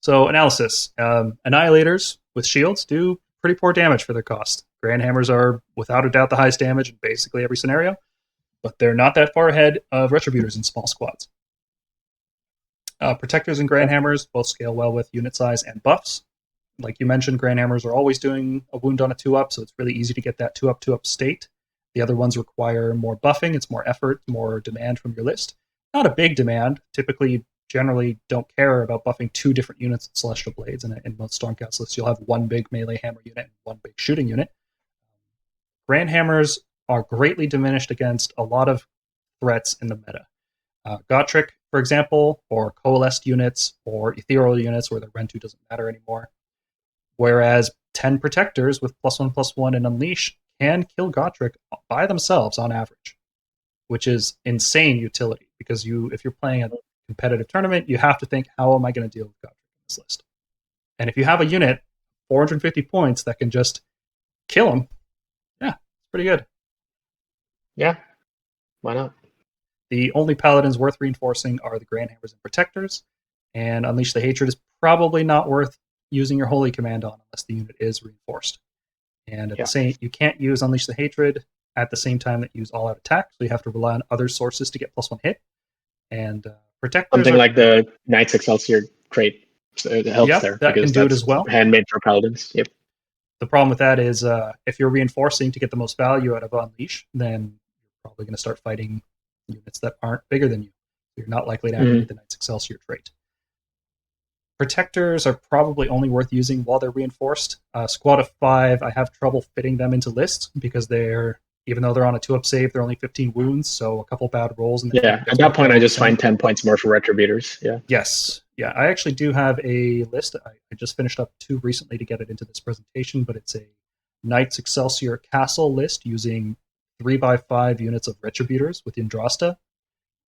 So analysis. Annihilators with shields do pretty poor damage for their cost. Grand Hammers are without a doubt the highest damage in basically every scenario, but they're not that far ahead of Retributors in small squads. Protectors and Grand Hammers both scale well with unit size and buffs. Like you mentioned, Grand Hammers are always doing a wound on a 2-up, so it's really easy to get that 2-up state. The other ones require more buffing, it's more effort, more demand from your list. Not a big demand. Typically, you generally don't care about buffing 2 different units of Celestial Blades. In most Stormcast lists, you'll have 1 big melee hammer unit and 1 big shooting unit. Grand Hammers are greatly diminished against a lot of threats in the meta. Gotrek, for example, or coalesced units, or ethereal units where the Rend 2 doesn't matter anymore. Whereas 10 Protectors with +1/+1 and Unleash can kill Gotrek by themselves on average, which is insane utility, because if you're playing a competitive tournament, you have to think, how am I going to deal with Gotrek in this list? And if you have a unit, 450 points, that can just kill him, yeah, it's pretty good. Yeah, why not? The only Paladins worth reinforcing are the Grand Hammers and Protectors, and Unleash the Hatred is probably not worth using your Holy Command on unless the unit is reinforced. And at the same, you can't use Unleash the Hatred at the same time that you use All Out Attack, so you have to rely on other sources to get +1 hit. And Protectors, something like the Knights Excelsior trait, so it helps there. That can do it as well. Handmade for Paladins. Yep. The problem with that is if you're reinforcing to get the most value out of Unleash, then you're probably going to start fighting units that aren't bigger than you. You're not likely to activate the Knights Excelsior trait. Protectors are probably only worth using while they're reinforced. Squad of 5, I have trouble fitting them into lists because even though they're on a 2-up save, they're only 15 wounds, so a couple bad rolls. And at that point, I just find 10 points more for Retributors. Yeah. Yes. Yeah, I actually do have a list. I just finished up 2 recently to get it into this presentation, but it's a Knights Excelsior Castle list using 3x5 units of Retributors with Indrasta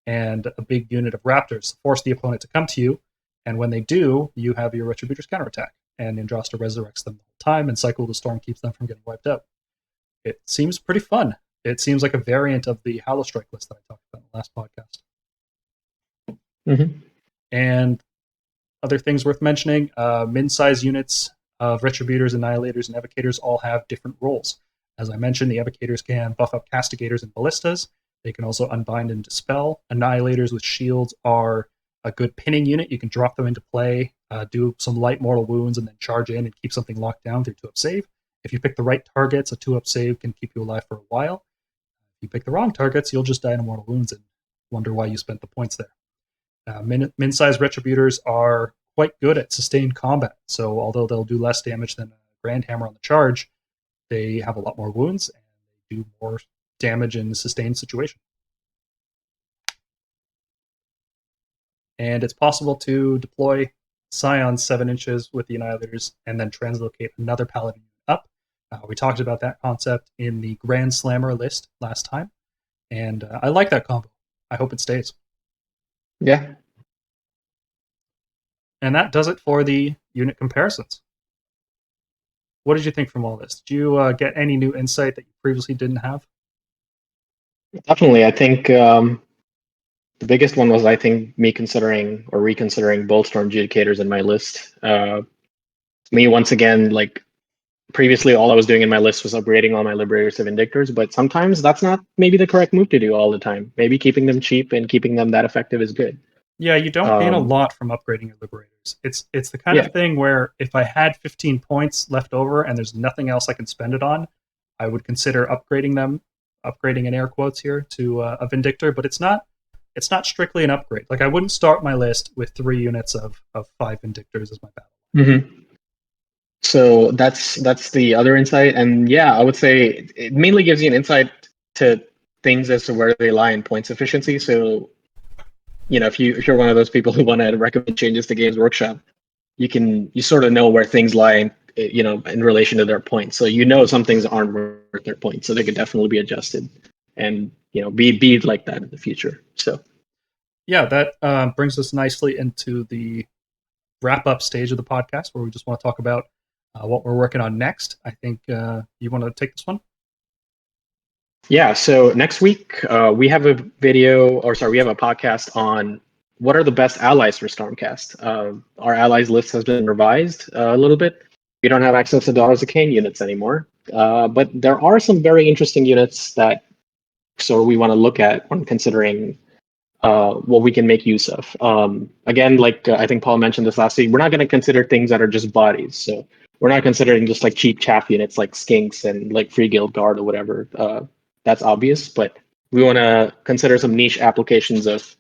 and a big unit of Raptors to force the opponent to come to you. And when they do, you have your Retributors counterattack, and Indrasta resurrects them the whole time, and Cycle of the Storm keeps them from getting wiped out. It seems pretty fun. It seems like a variant of the Hallowstrike list that I talked about in the last podcast. Mm-hmm. And other things worth mentioning, min-size units of Retributors, Annihilators, and Evocators all have different roles. As I mentioned, the Evocators can buff up Castigators and Ballistas. They can also unbind and dispel. Annihilators with shields are a good pinning unit. You can drop them into play, do some light mortal wounds, and then charge in and keep something locked down through 2-up save. If you pick the right targets, a 2-up save can keep you alive for a while. If you pick the wrong targets, you'll just die in mortal wounds and wonder why you spent the points there. Min-sized Retributors are quite good at sustained combat, so although they'll do less damage than a Grand Hammer on the charge, they have a lot more wounds and they do more damage in a sustained situation. And it's possible to deploy Scion 7 inches with the Annihilators and then translocate another Paladin up. We talked about that concept in the Grand Slammer list last time, and I like that combo. I hope it stays. Yeah. And that does it for the unit comparisons. What did you think from all this? Did you get any new insight that you previously didn't have? Definitely. I think the biggest one was, me considering or reconsidering Bullstorm Judicators in my list. Me, once again, like previously, all I was doing in my list was upgrading all my Liberators to Vindictors, but sometimes that's not maybe the correct move to do all the time. Maybe keeping them cheap and keeping them that effective is good. Yeah, you don't gain a lot from upgrading your Liberators. It's the kind of thing where if I had 15 points left over and there's nothing else I can spend it on, I would consider upgrading them, upgrading in air quotes here, to a Vindictor, but it's not strictly an upgrade. Like, I wouldn't start my list with 3 units of 5 Vindictors as my battle. Mm-hmm. So that's the other insight, and yeah, I would say it mainly gives you an insight to things as to where they lie in points efficiency. So, if you're one of those people who want to recommend changes to Games Workshop, you sort of know where things lie, in relation to their points. So some things aren't worth their points, so they could definitely be adjusted, and be like that in the future. So, yeah, that brings us nicely into the wrap-up stage of the podcast, where we just want to talk about what we're working on next. I think you want to take this one? Yeah, so next week we have a podcast on what are the best allies for Stormcast? Our allies list has been revised a little bit. We don't have access to Daughters of Cain units anymore, but there are some very interesting units that we want to look at when considering what we can make use of. Again, like I think Paul mentioned this last week, we're not going to consider things that are just bodies. So we're not considering just like cheap chaff units like Skinks and like Free Guild Guard or whatever. That's obvious, but we want to consider some niche applications of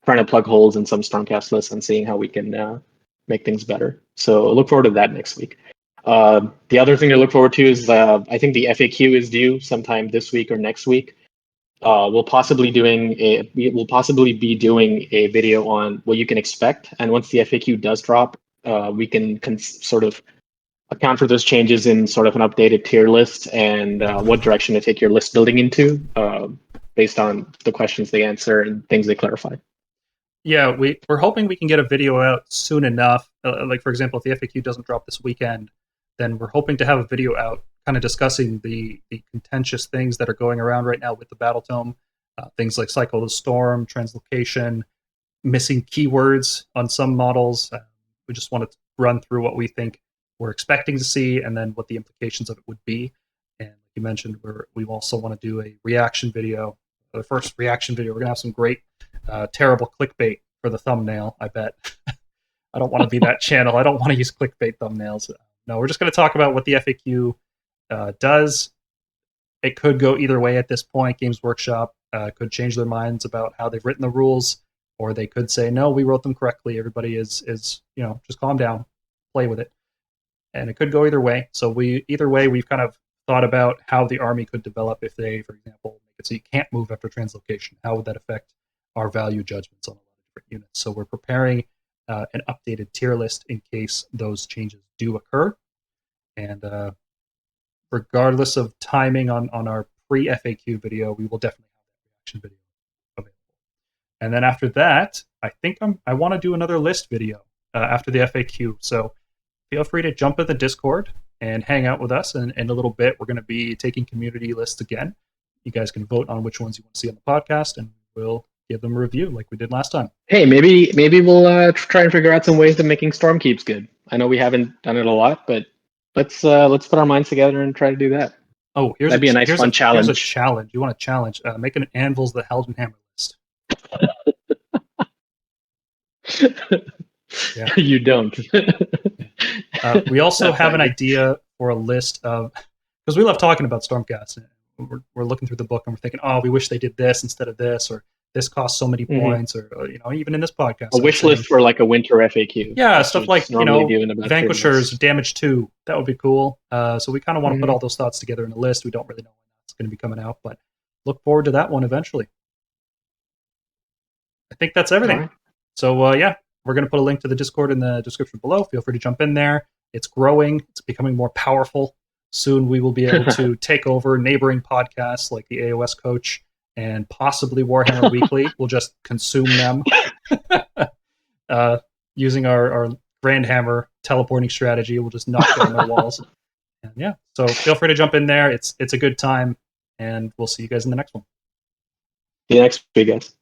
trying to plug holes in some Stormcast lists and seeing how we can make things better. So look forward to that next week. The other thing to look forward to is I think the FAQ is due sometime this week or next week. We'll possibly be doing a video on what you can expect, and once the FAQ does drop, we can sort of account for those changes in sort of an updated tier list and what direction to take your list building into, based on the questions they answer and things they clarify. Yeah, we're hoping we can get a video out soon enough. Like, for example, if the FAQ doesn't drop this weekend, then we're hoping to have a video out kind of discussing the contentious things that are going around right now with the battletome. Things like Cycle of the Storm, translocation, missing keywords on some models. We just want to run through what we think we're expecting to see and then what the implications of it would be. And like you mentioned, we also want to do a reaction video. The first reaction video, we're going to have some great, terrible clickbait for the thumbnail, I bet. I don't want to be that channel. I don't want to use clickbait thumbnails. No, we're just going to talk about what the FAQ does. It could go either way at this point. Games Workshop could change their minds about how they've written the rules, or they could say, no, we wrote them correctly. Everybody is just calm down, play with it. And it could go either way. So either way, we've kind of thought about how the army could develop if they, for example, make it so you can't move after translocation. How would that affect our value judgments on a lot of different units? So we're preparing an updated tier list in case those changes do occur. And regardless of timing on our pre-FAQ video, we will definitely have that reaction video available. And then after that, I think I want to do another list video after the FAQ. So feel free to jump in the Discord and hang out with us. And in a little bit, we're going to be taking community lists again. You guys can vote on which ones you want to see on the podcast, and we'll give them a review like we did last time. Hey, maybe we'll try and figure out some ways of making Stormkeeps good. I know we haven't done it a lot, but let's put our minds together and try to do that. Oh, that'd be a nice fun challenge. Here's a challenge. You want a challenge? Make an Anvils the Helden Hammer list. Yeah. You don't. We also have an idea for a list of, because we love talking about Stormcast. We're looking through the book and we're thinking, oh, we wish they did this instead of this, or this costs so many points, or even in this podcast, a wish list for like a winter FAQ. Yeah, stuff like Vanquishers, Damage 2. That would be cool. So we kind of want to put all those thoughts together in a list. We don't really know when that's going to be coming out, but look forward to that one eventually. I think that's everything. Right. So we're going to put a link to the Discord in the description below. Feel free to jump in there. It's growing. It's becoming more powerful. Soon we will be able to take over neighboring podcasts like the AOS Coach and possibly Warhammer Weekly. We'll just consume them using our Grand Hammer teleporting strategy. We'll just knock down their walls. And so feel free to jump in there. It's a good time, and we'll see you guys in the next one. See you next week, guys.